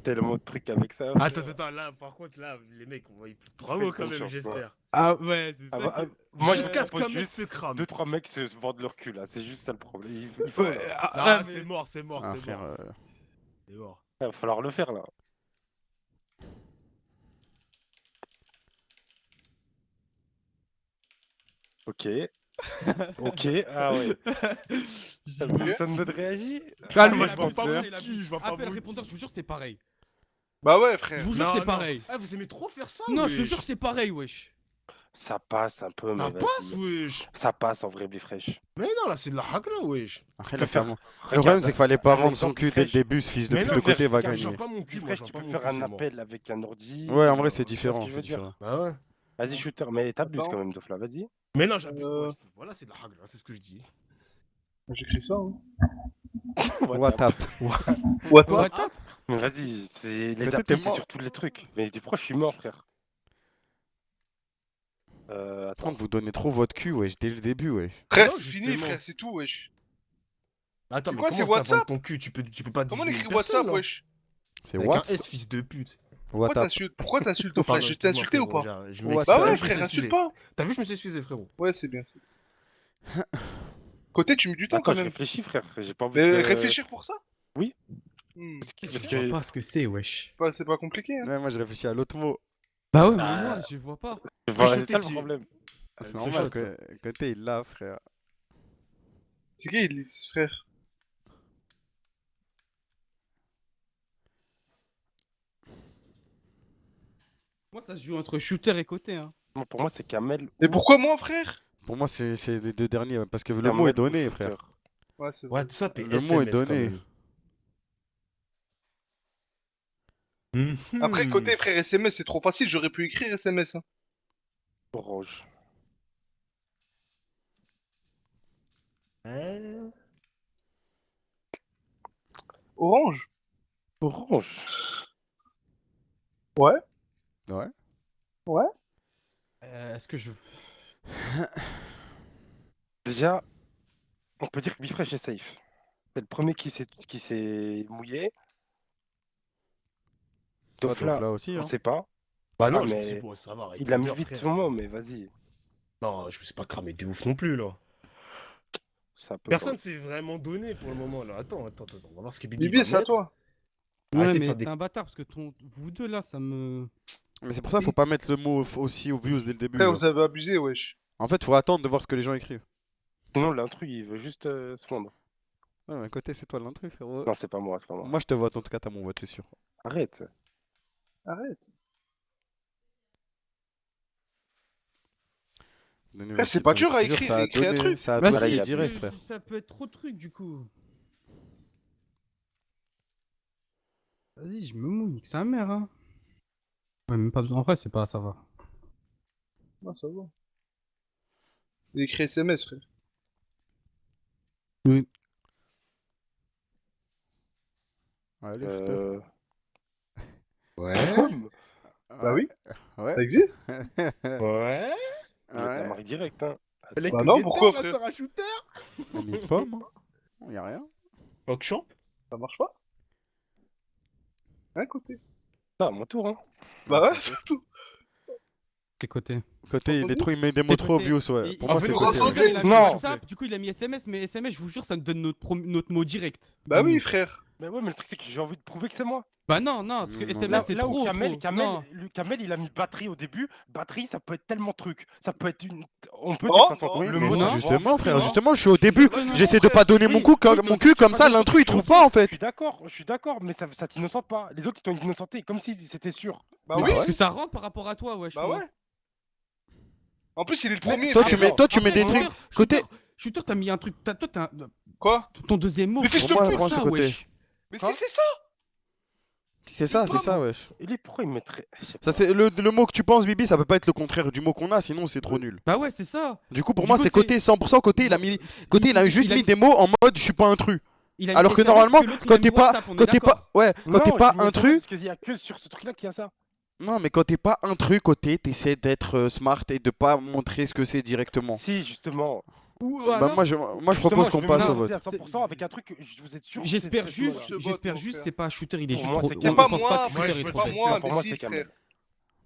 Tellement de trucs avec ça. Attends, là, par contre, là, les mecs, on va y trois mots quand même, confiance, j'espère. Ah ouais, c'est Ah ça. bah, moi, je Jusqu'à ce propose qu'un mec juste se crame. 2-3 mecs se vendent leur cul là, c'est juste ça le problème. Il faut, Ah, c'est mort, c'est mort, Ah, c'est frère, mort. C'est mort. il va falloir le faire là. Ok. Ok, ah ouais. Personne ne réagit. Ah, moi, il je a vois vu, pas il a mon vu. cul, je vois pas Appel mon répondeur, je vous jure, c'est pareil. Bah ouais, Je frère. vous jure, Non, c'est non. pareil. Ah, vous aimez trop faire ça, Non, je te wesh. jure, c'est pareil, wesh. Ça passe un peu, mais Ça vas-y. passe, wesh. Ça passe en vrai, Bifresh. Mais non, là, c'est de la hagla, wesh. Après, peux là, faire- Le Regarde, problème, c'est qu'il fallait pas par vendre son exemple, cul dès le Fresh. début. Ce fils de Mais pute non, de côté frère, va regarde, je gagner. vois pas mon cul, moi, Bifresh, je vois tu pas peux mon faire cul, un c'est mort. appel avec un ordi. Ouais, en vrai, c'est tu vois ce différent. que je C'est veux dire. différent. Bah ouais. Vas-y, shooter, mais t'abuses Attends. quand même, Dofla, vas-y. Mais non, j'abuse. Euh. Ouais, voilà, c'est de la hagla, c'est ce que je dis. J'écris ça, hein. WhatsApp. What's Quoi up? Mais vas-y, les Mais t'es appels, c'est mort. sur tous les trucs. Mais pourquoi je suis mort, frère? Par Attends. contre, vous donnez trop votre cul, wesh, dès le début, wesh. Frère, Non, c'est fini, justement. frère, c'est tout, wesh. Attends, C'est mais quoi, comment c'est ça, WhatsApp vendre ton cul? Tu peux pas Comment on désigner écrit une personne, WhatsApp, là wesh? C'est Avec un what? S, fils de pute. Pourquoi WhatsApp. t'insultes? Pourquoi t'insultes ton frère? Pardon, Je t'ai excuse-moi, insulté ou frérot, pas? je Bah m'excuse. Bah T'as ouais, vu, je me suis frère, insulte excusé. pas. T'as vu, je me suis excusé, frérot. Ouais, c'est bien. Côté, tu mets du temps Attends, quand je même. réfléchis, frère. J'ai pas envie Mais de. réfléchir pour ça? Oui. Hmm. Parce Je que. vois pas ce que c'est, wesh. C'est pas compliqué, hein. Ouais, moi, je réfléchis à l'autre mot. Bah ouais, mais Ah. moi, je vois pas. Voilà, shooter, c'est ça le si- problème. C'est c'est normal, chaud, côté, il l'a, frère. C'est qui, Elise, frère? Moi, ça se joue entre shooter et côté, hein. Pour moi, c'est Kamel. Et pourquoi moi, frère? Pour moi, c'est les deux derniers, parce que le Kamel mot est ou donné, Shooter. frère. Ouais, c'est vrai. WhatsApp et Le mot est SMS, quand donné. même. Après, Mhm. côté frère SMS, c'est trop facile, j'aurais pu écrire SMS. Hein. Orange. Orange? Orange. Ouais. Ouais. Ouais. Est-ce que je. Déjà, on peut dire que Bifresh est safe. C'est le premier qui s'est mouillé. Toi, Dofla, là aussi, on hein. sait pas. Bah non, Ah, je me mais suis dit, bon, ça va. avec Il a mis Wonder, vite frère. son mot, mais vas-y. Non, je me suis pas cramé de ouf non plus, là. Ça peut Personne s'est vraiment donné pour le moment, là. Attends. On va voir ce que Bibi Bibi, va c'est à mettre. toi. Ouais, Arrêtez de mais faire t'es des- un bâtard parce que vous deux là, ça me. Mais c'est pour ça, faut pas mettre le mot aussi obvious dès le début. Frère, là. vous avez abusé, wesh. En fait, faut attendre de voir ce que les gens écrivent. Sinon, l'intrus, il veut juste se rendre. Ouais, mais à côté, c'est toi l'intrus, frérot. Non, c'est pas moi, c'est pas moi. Moi, je te vote, en tout cas, t'as mon vote, c'est sûr. Arrête. Arrête. Donnez Frère, votre c'est titre, pas je dur à te jure, écrire, ça a écrire un donné- truc. Ça a Bah, donné si, les directs, frère. Ça peut être trop de trucs du coup. Vas-y, je me mouille, que sa mère, hein. Ouais, même pas besoin. En vrai, c'est pas, ça va. Ouais, ça va. Il écrit SMS, frère. Allez, putain. Ouais. Bah oui, Ouais. ça existe. Ouais. Il y a de la marque directe, hein. Les Bah non, coups pourquoi, d'état, frère ma sœur à shooter. Les pommes, hein. Y'a rien. Champ. Ça marche pas. Un côté. Ah, à mon tour, hein. Bah ouais, c'est tout. C'est côté. Côté, il est trop, il met des mots C'est trop côté. obvious, ouais. Et- Pour en moi, fait, c'est le côté. ressenti- il a mis Non. WhatsApp, du coup, il a mis SMS, mais SMS, je vous jure, ça nous donne notre mot direct. Bah oui, frère. Mais ouais, mais le truc, c'est que j'ai envie de prouver que c'est moi. Bah non, parce que Non, SMS, c'est Là où trop. Kamel, trop. Kamel, Non. Kamel, il a mis batterie au début. Batterie, ça peut être tellement de trucs. Ça peut être une. On peut Oh, dire de toute façon, oh, Oui, le mais mot c'est non. justement, frère, Non. justement, je suis au début. Non, J'essaie de frère. pas donner mon Oui, coup, oui, mon cul comme ça, l'intrus, il trouve pas, en Je fait. suis d'accord, mais ça t'innocente pas. Les autres, ils t'ont innocenté, comme si c'était sûr. Bah Mais oui. parce que ça rentre par rapport à toi, wesh. Bah moi. ouais. En plus, il est le premier. Toi, frère. tu mets des Après, trucs. Côté. Shooter, t'as mis un truc. Toi, t'as Quoi? ton deuxième mot. Mais fils c'est de pas pute, ça, c'est côté. wesh. Mais Quoi si, c'est ça. C'est ça, wesh. Et lui, pourquoi il mettrait. Je sais Ça, pas. c'est le mot que tu penses, Bibi, ça peut pas être le contraire du mot qu'on a, sinon c'est trop nul. Bah ouais, c'est ça. Du coup, pour Du moi, coup, c'est c'est- côté 100%. Côté, il a mis, côté, il a juste il a mis mis- des mots en mode je suis pas intrus. Il a mis Alors que SMS normalement, que l'autre, il quand a mis t'es pas, WhatsApp, on est quand t'es d'accord. pas, ouais, quand t'es Non, pas je dis intrus, parce qu'il y a que sur ce truc-là qu'il y a ça. non, mais quand t'es pas intrus, côté, t'essaies d'être smart et de pas montrer ce que c'est directement. Si, justement. Ou Bah alors, moi, je propose Justement, qu'on je vais passe me au lancer vote. à 100% avec un truc que je vous êtes sûr. que j'espère c'est ce juste, mot-là. Je te vote, j'espère mon juste, frère. c'est pas Shooter, il est Pour juste moi, trop. c'est on Kamel. Pas pense moi, pas que moi, Shooter je est veux trop pas faible. moi, Pour moi, c'est imbécile, Kamel. frère.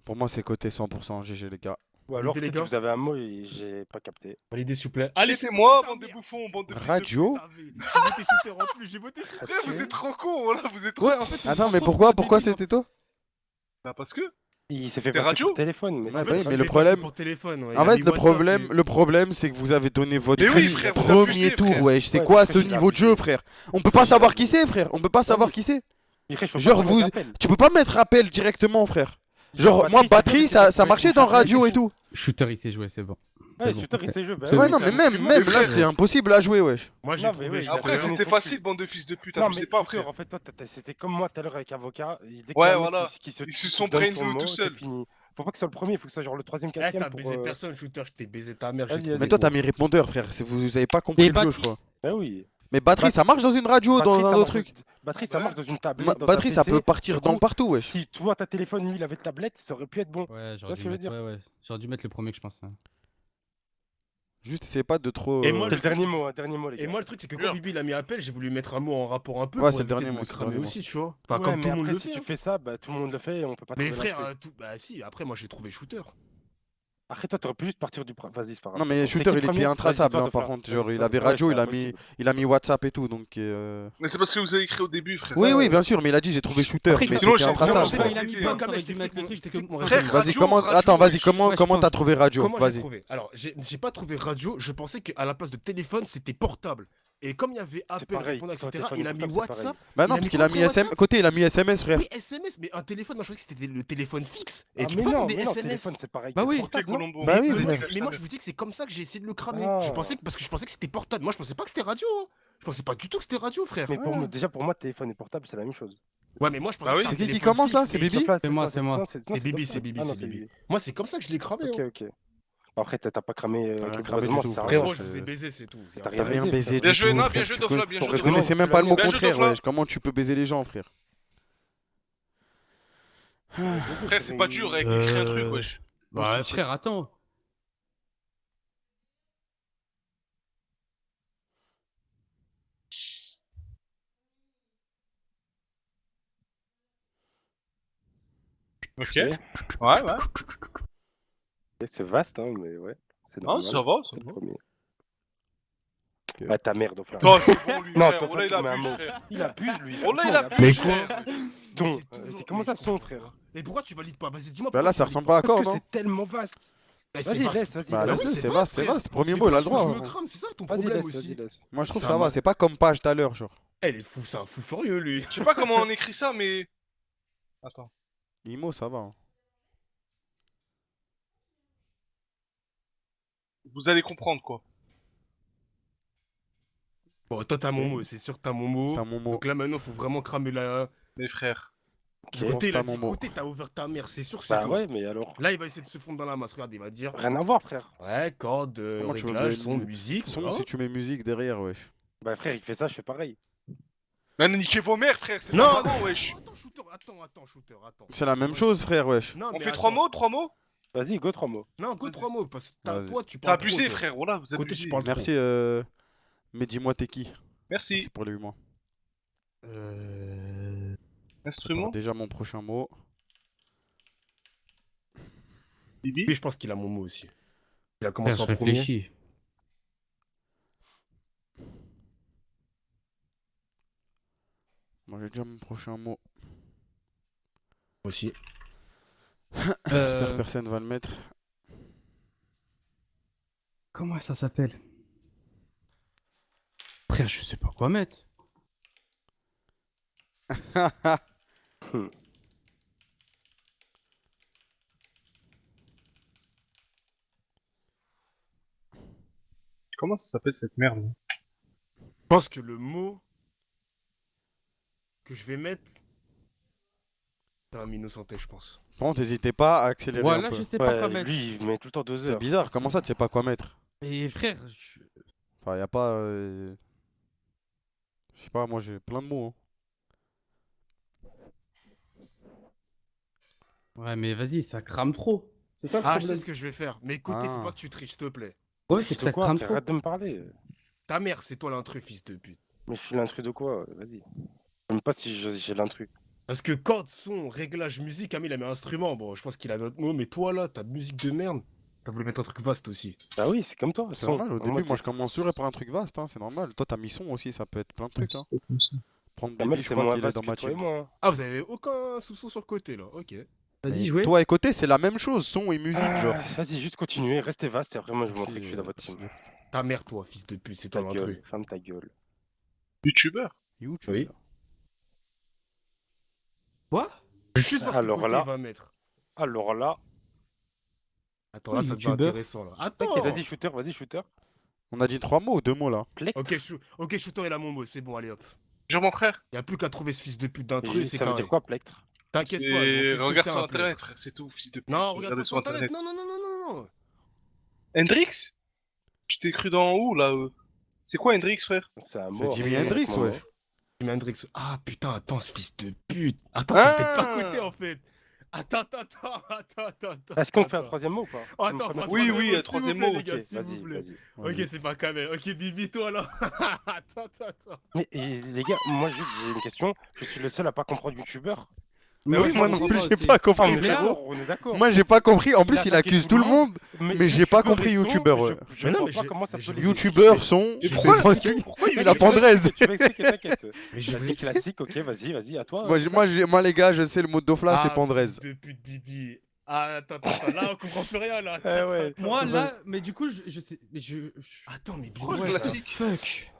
Pour moi, c'est côté 100%. GG les gars. Ou alors Validez, les peut-être que gars. vous avez un mot et j'ai pas capté. Validez, s'il vous plaît. Allez, C'est moi, bande de bouffons, bande de fils de Radio. J'ai voté Shooter en plus, j'ai voté Shooter. Frère, vous êtes trop cons, voilà, vous êtes trop Ouais, en fait, on Attends, prend mais pas pourquoi pour des débiles, c'était toi? Bah parce que. Il s'est fait T'es passer radio pour téléphone. Mais Ouais, c'est bah pas oui, ça. mais Il le est problème- passé pour téléphone, ouais. En Il a fait, mis le WhatsApp et- problème, c'est que vous avez donné votre Mais oui, prix frère, vous premier abusez, tour, frère. wesh. C'est Ouais, quoi parce ce que j'ai niveau de jeu, abusé. frère? On peut pas savoir qui c'est, frère. On peut pas savoir qui c'est. Mireille, je peux Genre, pas vous- mettre appel. Tu peux pas mettre appel directement, frère. Genre, moi, c'est batterie, bien, ça c'est bien, marchait c'est dans bien. radio et tout. Shooter, il sait jouer, c'est bon. Ouais, bon. Shooter, il sait jouer. Bah C'est oui, Ouais, bon. non, c'est mais un même instrument, là, frère. c'est impossible à jouer, wesh. Moi, j'ai Non, mais trouvé ouais, Shooter. Après, Shooter. c'était facile, bande de fils de pute, Non, abusez mais pas, Shooter, frère. en fait, toi, c'était comme moi tout à l'heure avec Avocat. Dès qu'il y Ouais, a un mec voilà. qui Ils se qui sont donne brain son de mot, tout c'est seul. fini. Faut pas que ce soit le premier, il faut que ce soit genre le troisième, Eh, quatrième. t'as pour, baisé personne, Shooter, je t'ai baisé ta mère. Vas-y, j'ai vas-y. Mais trouvé. toi, t'as mis répondeur, frère. Vous avez pas compris Et le jeu, batterie. je crois. Bah oui. Mais batterie, ça marche dans une radio, Batterie, dans un ça autre marche truc. Batterie, ça marche dans une tablette. dans un Batterie, ça PC. peut partir Du dans coup, partout, wesh. Si toi, ta téléphone, lui, il avait tablette, ça aurait pu être bon. Ouais, vois ce que je veux dire J'aurais dû mettre le premier que je pensais. Juste, essayez pas de trop. Et moi, C'est le dernier mot, dernier mot, les Et gars. moi, le truc, c'est que Bien. quand Bibi il a mis appel, j'ai voulu mettre un mot en rapport un peu Ouais, pour c'est le éviter dernier de mot, me c'est le cramer dernier aussi, tu vois. Enfin, Ouais, comme mais tout le monde après, le si fait. tu hein. fais ça, bah tout le monde le fait et on peut pas Mais trouver frère, l'intrus. bah si, après, moi, j'ai trouvé Shooter. Après, toi, t'aurais pu juste partir du. Vas-y, c'est pas grave. Non, mais C'est Shooter, qui il le était premier intraçable, Vas-y, hein, toi, par de contre. faire. Genre, Vas-y, il toi. avait Ouais, radio, c'est il impossible. a mis WhatsApp et tout, donc. Mais c'est parce que vous avez écrit au début, frère. Oui, Ouais, oui, ouais. bien sûr, mais il a dit j'ai trouvé Shooter. Après, Mais sinon, t'étais je suis vraiment intraçable, pas- frère. il a mis Non, batterie, Kamel, j'aurais je dû mettre le truc, c'était que mon Frère, raisonnement. Vas-y, radio, comment. radio, Attends, vas-y, wesh. comment Ouais, je t'as pense. trouvé radio? Comment j'ai Vas-y. trouvé? Alors, j'ai pas trouvé radio, je pensais qu'à la place de téléphone, c'était portable. Et comme il y avait appel, pareil, répondre, sur un etc., téléphone il a mis portable, c'est WhatsApp. Bah Il non, a parce mis qu'il a quoi mis après SM. Côté, il a mis SMS, frère. Oui, SMS, mais un téléphone, moi je croyais que c'était le téléphone fixe. Et Ah, tu mais peux pas non, faire des mais non, SMS. téléphone, c'est pareil. Bah que oui. portable, non Colombo. Bah oui, Mais frère. moi je vous dis que c'est comme ça que j'ai essayé de le cramer. Ah. Parce que je pensais que c'était portable. Moi je pensais pas que c'était radio. hein. Je pensais pas du tout que c'était radio, frère. Mais déjà, pour moi, téléphone et portable, c'est la même chose. Ouais, mais moi je pensais Bah que oui. c'était C'est un qui qui téléphone commence, là fixe, C'est mais- Bibi C'est moi, c'est moi. C'est Bibi, c'est Bibi, Ah non, c'est Bibi. Moi c'est comme ça que je l'ai cramé. Ok, hein. ok. Après, t'as pas cramé T'as avec rien le cramé du raisonnement, tout, ça sert à frère. rien. Frérot, je vous ai baisé, c'est tout. T'as T'as rien rien baisé, baisé frère. du Bien joué, tout, non, frère. bien joué, Tu Dofla, bien joué, Pour Tu raisonner, Dofla. connaissais même pas le mot Bien joué, contraire, Dofla. wesh. Comment tu peux baiser les gens, frère? Frère, c'est pas dur, avec écrit un truc, wesh. Bah, frère, attends. Ok. Ouais, ouais. C'est vaste, hein, mais ouais. C'est Non, normal. ça va, ça C'est le va. premier. Ok. Ah, ta mère, Dofla. Non, c'est bon, lui, Non, frère. toi, Oh là, il tu mets un abuse, mot. frère. Il abuse, lui. Oh là, il Franchement, abuse, Mais quoi frère. Donc, C'est toujours- c'est comment ça son, frère? Mais pourquoi tu valides pas? Vas-y, dis-moi. Bah pourquoi là, tu ça valides ressemble pas à Parce corps, que non? c'est tellement vaste. Mais Vas-y, c'est vaste. laisse, vas-y. Bah Bah laisse-le, oui, c'est c'est vaste, vaste, c'est frère. vaste. Premier Mais mot, il a le pourquoi droit. je me hein. crame, c'est ça ton Vas-y, problème laisse, aussi. vas-y, laisse. Moi, je trouve Ça que ça va. va. C'est pas comme page tout à l'heure, genre. Elle est fou, c'est un fou furieux, lui. Je sais pas comment on écrit ça, mais. Attends. Imo, ça va. hein. Vous allez comprendre, quoi. Bon, toi, t'as mon mot, c'est sûr que t'as mon mot. T'as mon mot. Donc là, maintenant, faut vraiment cramer la. Mes frères. Ok. Bon, Côté, il t'as a mon dit mot. côté, t'as ouvert ta mère, c'est sûr que c'est Bah toi. ouais, mais alors. Là, il va essayer de se fondre dans la masse. Regarde, il va dire Rien à voir, frère. ouais, corde, Comment tu veux réglage, me- son, musique. Son, voilà. si tu mets musique derrière, wesh. Bah frère, il fait ça, je fais pareil. Mais niquez vos mères, frère, c'est Non, pas non, vraiment, wesh. Attends, shooter, attends, shooter, attends. C'est la même chose, frère, wesh. Non, On mais fait attends. 3 mots, 3 mots? Vas-y, go 3 mots. Non, go 3 mots, parce que Vas-y. toi, tu T'as parles. abusé, trop, toi. frère, voilà, vous Côté, abusez. tu parles Merci, mais dis-moi, t'es qui? Merci. Merci pour les 8 mois. Instrument? Déjà mon prochain mot. Bibi? Lui, je pense qu'il a mon mot aussi. Il a Frère, commencé je en premier. réfléchis. Moi, j'ai déjà mon prochain mot. Aussi. J'espère que personne va le mettre. Comment ça s'appelle? Frère, je sais pas quoi mettre. Comment ça s'appelle cette merde? Je pense que le mot que je vais mettre, T'as un minus santé, je pense. Par contre, n'hésitez pas à accélérer Ouais, un là, peu. je sais pas quoi Ouais, mettre. lui, il met tout le temps 2 C'est heures. bizarre, comment ça tu sais pas quoi mettre? Et frère, Enfin, y a pas. Je sais pas, moi j'ai plein de mots. Ouais, mais vas-y, ça crame trop. C'est ça le Ah, je sais problème. ce que je vais faire. Mais écoutez, faut Ah. pas que tu triches, s'il te plaît. Ouais, c'est que ça quoi, crame frère, trop. arrête de me parler. Ta mère, c'est toi l'intrus, fils de pute. Mais je suis l'intrus de quoi? Vas-y. Je sais même pas si j'ai l'intrus. Parce que corde, son, réglage, musique, Camille a mis instrument. Bon, je pense qu'il a d'autres mots, mais toi là, ta musique de merde. T'as voulu mettre un truc vaste aussi. Bah oui, c'est comme toi. C'est son. normal, au En début, mode, moi je commencerai par un truc vaste, hein, c'est normal. Toi t'as mis son aussi, ça peut être plein de trucs. Hein. C'est comme ça. Prendre Kamel, Baby, je c'est crois moins qu'il est vaste dans que ma toi et team. moi. Hein. Ah, vous avez aucun soupçon sur le côté là, ok. Vas-y, Mais jouez. toi et côté, c'est la même chose, son et musique, genre. Vas-y, juste continuez, restez vaste et après moi je vais montrer que je suis dans votre Merci, team. Ta mère, toi, fils de pute, c'est Ta toi l'intrus. gueule, ferme ta gueule. Youtubeur. YouTube. Oui. Quoi? Je suis sûr que Alors côté là- il va mettre. Alors là, Attends, là, ça devient youtubeur. intéressant là. ok, Attends. vas-y, shooter. On a dit 3 mots ou 2 mots là? Plect. Ok, shooter, il a mon mot, c'est bon, allez hop. Jure mon frère. Y a plus qu'à trouver ce fils de pute d'intrus et c'est Ça veut carré. dire quoi, plectre? T'inquiète pas, je sais ce que Regarde c'est, sur un internet, plâtre. frère, c'est tout, fils de pute. Non, regarde Regardez pas sur internet. Non, non, non, non, non, non. Hendrix? Tu t'es cru dans où là C'est quoi Hendrix, frère? C'est un C'est mot. Jimi en fait, Hendrix, c'est mon ouais. mot. Jimi Hendrix. Ah putain, attends, ce fils de pute. Attends, c'est peut-être pas Ah. côté en fait. Attends. Est-ce qu'on fait un attends. troisième mot ou pas? Attends, Une première- Oui, troisième oui, mot, troisième s'il vous mot, plaît, les Ok, gars, s'il vous vas-y, plaît. vas-y. Ok, c'est pas Kamel. Ok, Bibi, toi là. Attends. Mais les gars, moi juste j'ai une question. Je suis le seul à pas comprendre youtubeur. Mais oui, moi je non comprends plus, pas j'ai aussi. pas Enfin, compris, on est frérot. d'accord, on est d'accord. Moi j'ai pas compris, en plus il attaqué accuse tout le monde. mais j'ai pas compris youtubeur, ouais. Je Mais non, vois mais pas j'ai- comment ça mais peut j'ai- les Youtubeur, son. Mais je pourquoi- sais pas qui- Pourquoi Il a youtubeur Pandrez. Tu vas expliquer, t'inquiète. Mais je Vas-y, classique, ok, vas-y, à toi. Moi les gars, je sais le mot de Dofla, c'est Pandrez. fils de pute, Bibi. Ah, attends, là on comprend plus rien là. Eh ouais. Attends. moi là, mais du coup, je sais. Mais Attends, mais Bibi. Pourquoi Ouais, classique? Fuck.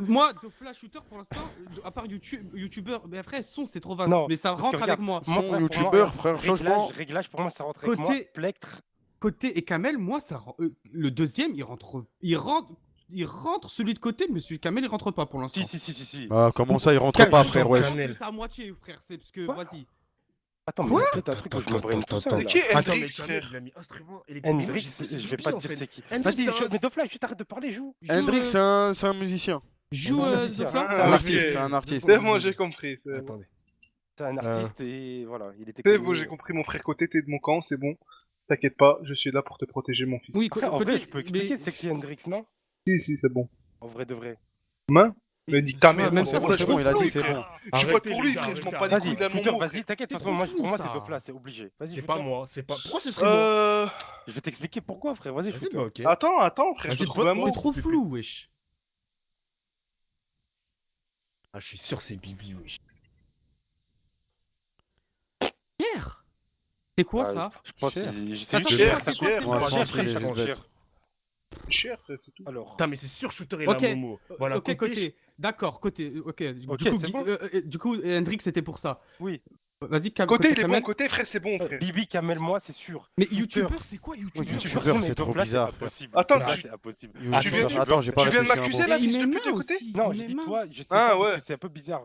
Moi, de Flash Shooter pour l'instant, à part YouTubeur, mais après, son c'est trop vaste. Non, mais ça parce que rentre regarde, avec moi. Moi, Son, pour moi, youtubeur, frère, changement. Réglage, pour moi, ça rentre avec moi. Côté- Plectre. Côté et Kamel, moi, le deuxième, il rentre celui de côté, mais celui de Kamel, il rentre pas pour l'instant. Si. Ah, comment ça, il rentre Quel pas, putain, frère, wesh. Kamel. C'est à moitié, frère. C'est parce que, Quoi vas-y. Attends, mais peut-être un truc où je me brain tout seul. Mais là. qui est Attends, Hendrix, mais Kamel, frère? il a mis instrument électrique. Hendrix, je vais pas te dire c'est qui. Vas-y, mais Dofla, juste arrête de parler, joue. Hendrix, c'est un musicien. Joue Ça, de c'est sûr. Flash. C'est un ok. artiste, c'est un artiste. C'est bon, j'ai compris. C'est bon, Attendez. C'est un artiste et voilà, il était C'est connu. bon, j'ai compris. Mon frère côté, t'es de mon camp, c'est bon. T'inquiète pas, je suis là pour te protéger, mon fils. Oui, Après, en côté- vrai, je peux expliquer mais- c'est qui Hendrix, non? Si, c'est bon. En vrai de vrai. Main? Mais nique ta Ouais, mère, même bon, ça, moi, c'est je bon, il a dit flou, c'est frère. bon. Je vote Arrêtez, pour les lui, gars, frère, je m'en arrêtez, bats les arrêtez. couilles, il a mon Shooter, mot. vas-y, t'inquiète, de toute façon, trop moi, flou, pour moi, c'est ça. Dofla, c'est obligé. Vas-y, C'est Shooter. pas moi, c'est pas. Pourquoi ce serait moi Euh. Je vais t'expliquer pourquoi, frère. Vas-y, Vas-y, Shooter. bah ok. Attends, frère, je Vas-y, trouve un vote-moi. mot. T'es trop flou, wesh. Ah, je suis sûr c'est Bibi, wesh. Pierre. C'est quoi Ah, ça? Je pense Cher. que c'est Attends, juste cher, cher, c'est ça quoi, coûte. c'est Moi, je Cher, pense frère, qu'il est ça juste coûte bête. cher. Cher, frère, c'est tout. Alors, Putain, mais c'est sûr, Shooter, il Ok. a un mot. Voilà, Ok, côté. D'accord, côté. Ok. Ok, Du coup, c'est bon. du coup, Hendrix, c'était pour ça. oui. Vas-y, Côté, il est Kamel. bon, côté, frère, c'est bon, frère. Bibi, Kamel, moi, c'est sûr. Mais Shooter. YouTubeur, c'est quoi YouTubeur? YouTubeur, c'est trop bizarre, frère. Impossible. Attends, Là, tu- c'est impossible. YouTubeur, viens- attends, j'ai pas Tu viens de réfléchi un m'accuser mot. là, Et fils il de met pute de main côté? aussi. Non, il je met dis main. toi, je sais Ah, pas, parce ouais. que c'est un peu bizarre.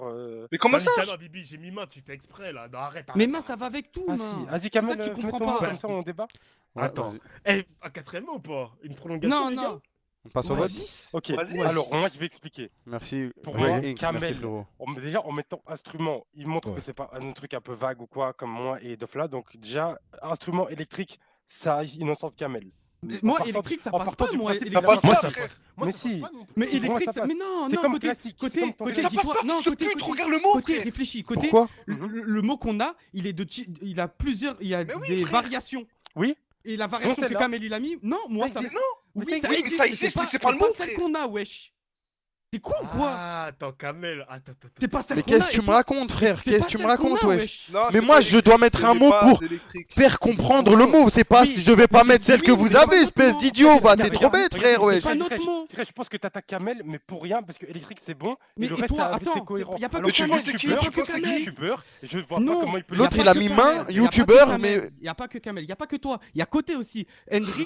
Mais comment ça? Vas-y, Bibi, j'ai mis main, tu fais exprès là. Non, arrête. Mais arrête, main, ça va avec tout, Ah main. si, vas-y C'est Kamel, ça que tu mets comprends ton mot, pas. comme ça on débat. Ouais, Attends. vas-y. Eh, un quatrième mot ou pas? Une prolongation, Non, les gars non. On passe au Ouais, vote. 10. Ok, Vas-y. alors moi je vais expliquer. Merci. Pour Greg moi, Inc, Kamel. merci frérot. Déjà en mettant instrument, il montre Ouais. que c'est pas un truc un peu vague ou quoi, comme moi et Dofla. Donc déjà, instrument électrique, ça innocente Kamel. Mais En moi, partant- électrique, ça en passe partant pas, du moi. principe- électrique. passe Moi, pas, ça frère. passe. Moi, Mais ça si. passe pas non plus. Mais Pour moi, électrique, ça ça. passe. Mais non, C'est non, comme côté. classique, c'est Côté, comme ton côté, Mais ça classique. passe dis-toi. pas, Non, fils de côté, pute, côté. regarde le mot, Côté, frère. réfléchis. Côté, Pourquoi le mot qu'on a, il est de. Il a plusieurs. Il y a Mais oui, des frère. variations. Oui. Et la variation que celle-là. Kamel il a mis, non, moi ça. Mais non, Oui, mais ça oui, existe, ça mais existe, mais c'est pas le c'est mot, celle frère. qu'on a, wesh. T'es con ou quoi? Ah, attends, Kamel. Attends. C'est pas celle Mais qu'on a. qu'est-ce que tu et me toi, racontes, frère? c'est Qu'est-ce pas que tu me celle qu'on racontes, a, wesh? Non, Mais c'est moi, pas je dois électrique, mettre c'est un les mot bases pour électriques. faire comprendre le mot. C'est pas, Oui, je vais pas mais mettre c'est- celle que oui, vous mais c'est pas avez, notre espèce mot. d'idiot. Va, Regarde, t'es trop regarde, bête, frère, regarde, wesh. c'est pas notre mot. Je pense que t'attaques Kamel, mais pour rien, parce que électrique c'est bon, Mais et le et reste toi, c'est attends, cohérent. y a pas Alors que tu que penses Kamel, c'est qui y a Tu pas que penses c'est qui Kamel. youtubeur, je vois Non, pas comment il peut L'autre, y il a pas mis que main, Kamel, y a pas que youtubeur, Kamel, mais- y a pas que Kamel, y a pas que toi. Y a côté aussi. Hendrix,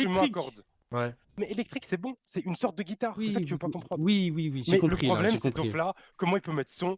instrument à électrique. cordes. Ouais. Mais électrique, c'est bon, c'est une sorte de guitare, c'est ça que tu veux pas comprendre. Oui, j'ai Mais compris. le là, problème, j'ai c'est compris. Dofla, comment il peut mettre son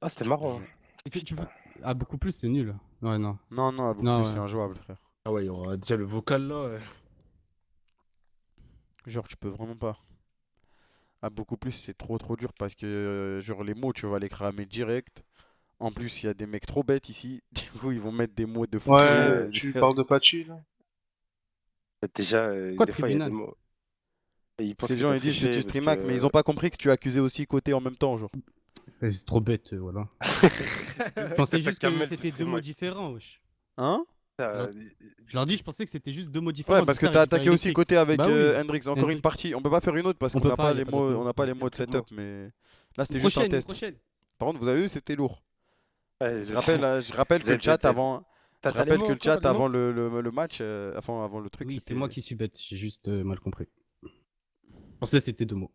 Ah, c'était marrant. hein. Tu veux... Ah, beaucoup plus, c'est nul. Ouais, non. Non, non, beaucoup Non, plus, c'est ouais. injouable, frère. Ah ouais, déjà le vocal là. Genre, tu peux vraiment pas. Ah, beaucoup plus, c'est trop trop dur parce que, genre, les mots, tu vas les cramer direct. En plus, il y a des mecs trop bêtes ici. Du coup, ils vont mettre des mots de fou. Ouais, tu parles de Patchy là? Déjà, Quoi, des fois, il y a des tribunal? mots. Et ils Parce pensent que les que gens t'as ils disent que triché tu parce stream hack, que- mais ils ont pas compris que tu accusais aussi côté en même temps, genre. C'est trop bête, voilà. Je pensais T'as juste qu'à que mettre c'était du deux mots stream différents, wesh. Hein? Euh, Je leur dis, je pensais que c'était juste deux mots différents. Ouais, parce que de t'as guitare et attaqué aussi électrique. côté avec Bah oui. Hendrix. Encore une Hendrix. partie. On peut pas faire une autre parce On qu'on peut n'a pas, pas y a les pas d'autres mots, mots. on n'a pas les mots de setup, mais là c'était juste un Prochaine, une test. prochaine. Par contre, vous avez vu, c'était lourd. ouais, Je rappelle que le chat avant, T'as je les rappelle mots que le encore, chat les noms avant le match, avant le truc, Oui, c'était. c'est moi qui suis bête, j'ai juste mal compris. Je pensais que c'était deux mots.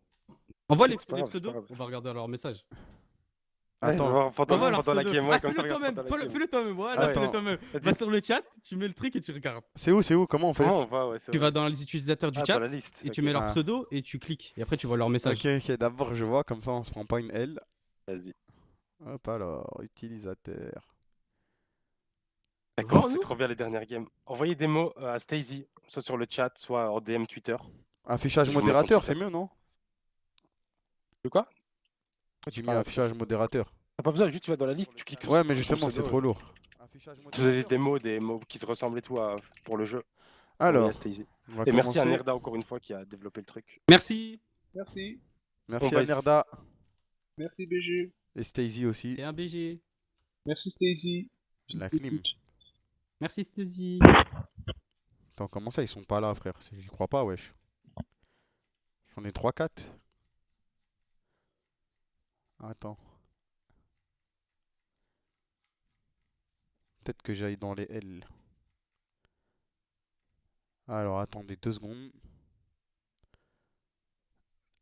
Envoie les, C'est pas les grave, c'est pas pseudos, grave. on va regarder leur message. Attends. Pendant, leur pendant la pseudo. game, ouais, Ah, comme ça, fais-le regarde toi-même, pendant la game. fais-le toi-même, voilà, Attends. fais-le toi-même. Vas-y. Va sur le chat, tu mets le truc et tu regardes. C'est où? Comment on fait? Comment on va, ouais, c'est Tu vrai. vas dans les utilisateurs du Ah, chat dans la liste. et tu ok. mets leur Ah. pseudo et tu cliques. Et après tu vois leur message. Ok, d'abord je vois, comme ça on se prend pas une L. Vas-y. Hop alors, utilisateur. D'accord, Devant c'est nous trop bien les dernières games. Envoyez des mots à Stacy, soit sur le chat, soit en DM Twitter. Affichage Je vous mets son modérateur, Twitter. c'est mieux, non? De quoi J'ai mis affichage modérateur. T'as pas besoin, juste tu vas dans la liste, tu cliques sur Ouais, mais sur son justement, c'est pseudo, trop lourd. Affichage Vous avez des mots qui se ressemblent et tout pour le jeu. Envoyez Alors, à Stacy. on va Et merci à commencer. Nerda encore une fois qui a développé le truc. Merci. Merci. Merci On va à Nerda Merci BG. et Stacy aussi. T'es un BG. Merci Stacy. La clim. Merci Stacy. Attends, comment ça, ils sont pas là, frère? J'y crois pas, wesh. J'en ai 3-4. Attends. Peut-être que j'aille dans les L. Alors, attendez 2 secondes.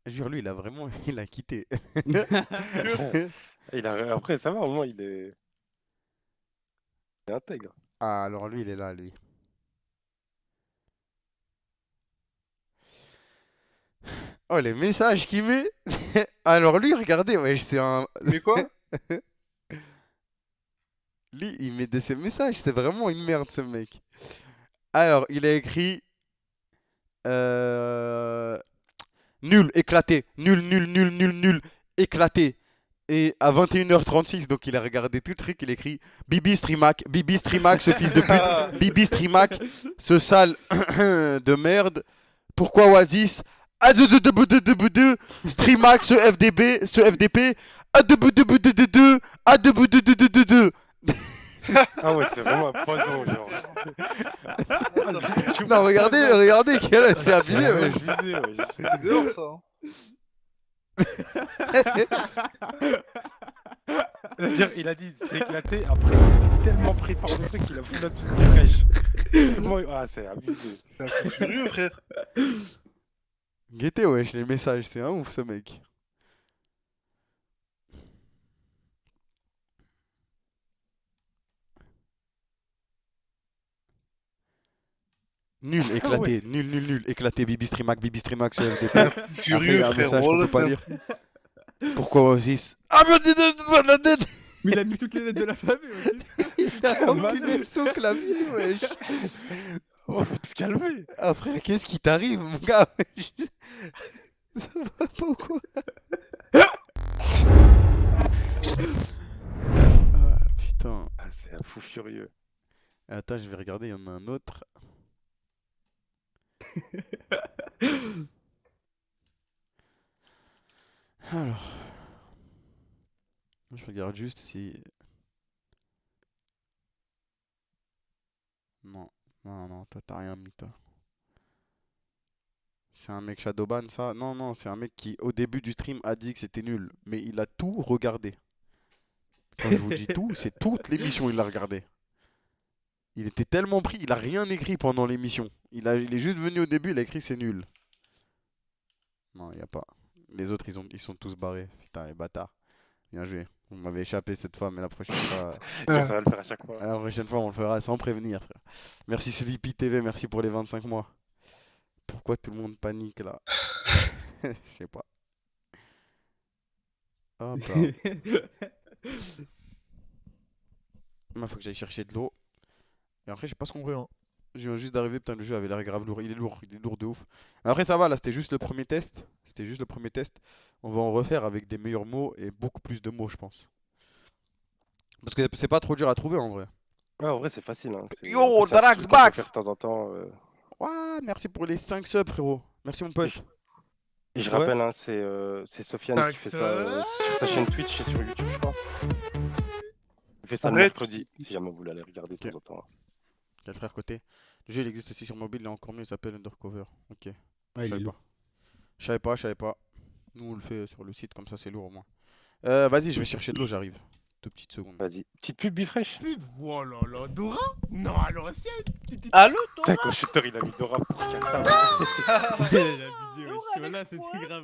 Jure, lui, il a vraiment... Il a quitté. Et après, ça va, au moins, il est intègre. Ah, alors lui, il est là, lui. Oh, les messages qu'il met. Alors lui, regardez, wesh, c'est un... Mais quoi? Lui, il met de ses messages, c'est vraiment une merde, ce mec. Alors, il a écrit... Nul, éclaté. Nul, éclaté. Et à 21h36, donc il a regardé tout le truc, il écrit Bibi Streamac, ce fils de pute, Bibi Streamac, ce sale de merde. Pourquoi Oasis A2 Streamac, ce FDP, A2 A2 Ah ouais, c'est vraiment un poison, genre. Non, regardez, c'est abusé, wesh. Abusé, wesh. C'est dehors ça. Hein. C'est-à-dire, il a dit c'est éclaté, après il est tellement pris par le truc qu'il a foutu la suite de fraîche. Ah, c'est abusé. C'est un fou furieux, frère. Guettez, wesh, les messages, c'est un ouf, ce mec. Nul, éclaté, nul, éclaté, Bibi Streamac, ce FDP. C'est un fou Après, furieux, un frère. message Oh qu'on là, peut pas c'est un lire. fou. Pourquoi Oasis Ah, Mais il a mis toutes les lettres de l'alphabet aussi. il a enculé son clavier, wesh. Oh, faut se calmer. Ah, frère, qu'est-ce qui t'arrive, mon gars? Ça va pas ou quoi? Ah, putain. Ah, c'est un fou furieux. Attends, je vais regarder, il y en a un autre. Alors. Je regarde juste si... Non, toi t'as rien mis, toi. C'est un mec Shadowban, ça? Non, c'est un mec qui, au début du stream, a dit que c'était nul. Mais il a tout regardé. Quand je vous dis tout, c'est toute l'émission, il l'a regardé. Il était tellement pris, il a rien écrit pendant l'émission. Il est juste venu au début, il a écrit c'est nul. Non, il a pas. Les autres, ils sont tous barrés. Putain, les bâtards. Bien joué. Vous m'avez échappé cette fois, mais la prochaine fois... Ça va le faire à chaque fois. La prochaine fois, on le fera sans prévenir, frère. Merci Sleepy TV, merci pour les 25 mois. Pourquoi tout le monde panique là? Je sais pas. Hop là. Il faut que j'aille chercher de l'eau. Et après, je sais pas ce qu'on veut. Hein. Je viens juste d'arriver, putain, le jeu avait l'air grave lourd. Il est lourd de ouf. Après, ça va, là, c'était juste le premier test. On va en refaire avec des meilleurs mots et beaucoup plus de mots, je pense. Parce que c'est pas trop dur à trouver en vrai. Ouais, en vrai, c'est facile. Hein. Yo, c'est un Drax truc qu'on peut Bax faire de temps en temps. Ouah, merci pour les 5 subs, frérot. Merci, mon pote. Et je Ouais. rappelle, hein, c'est Sofiane qui fait ça sur sa chaîne Twitch et sur YouTube, je crois. Il fait ça le Arrête. mercredi, si jamais vous voulez aller regarder de Ok. temps en temps. Quel frère côté. Le jeu il existe aussi sur mobile, il est encore mieux, il s'appelle Undercover. Ok. Ouais, Je il est savais lourd. pas. Je savais pas. Nous on le fait sur le site, comme ça c'est lourd au moins. Vas-y, je vais chercher de l'eau, j'arrive. 2 petites secondes. Vas-y, petite pub bifresh. Pub. Oh là là, Dora? Non, à l'ancienne. Allô, Putain, quand Shooter il a mis Dora pour Kata. J'ai abusé, wesh. Voilà, c'était grave.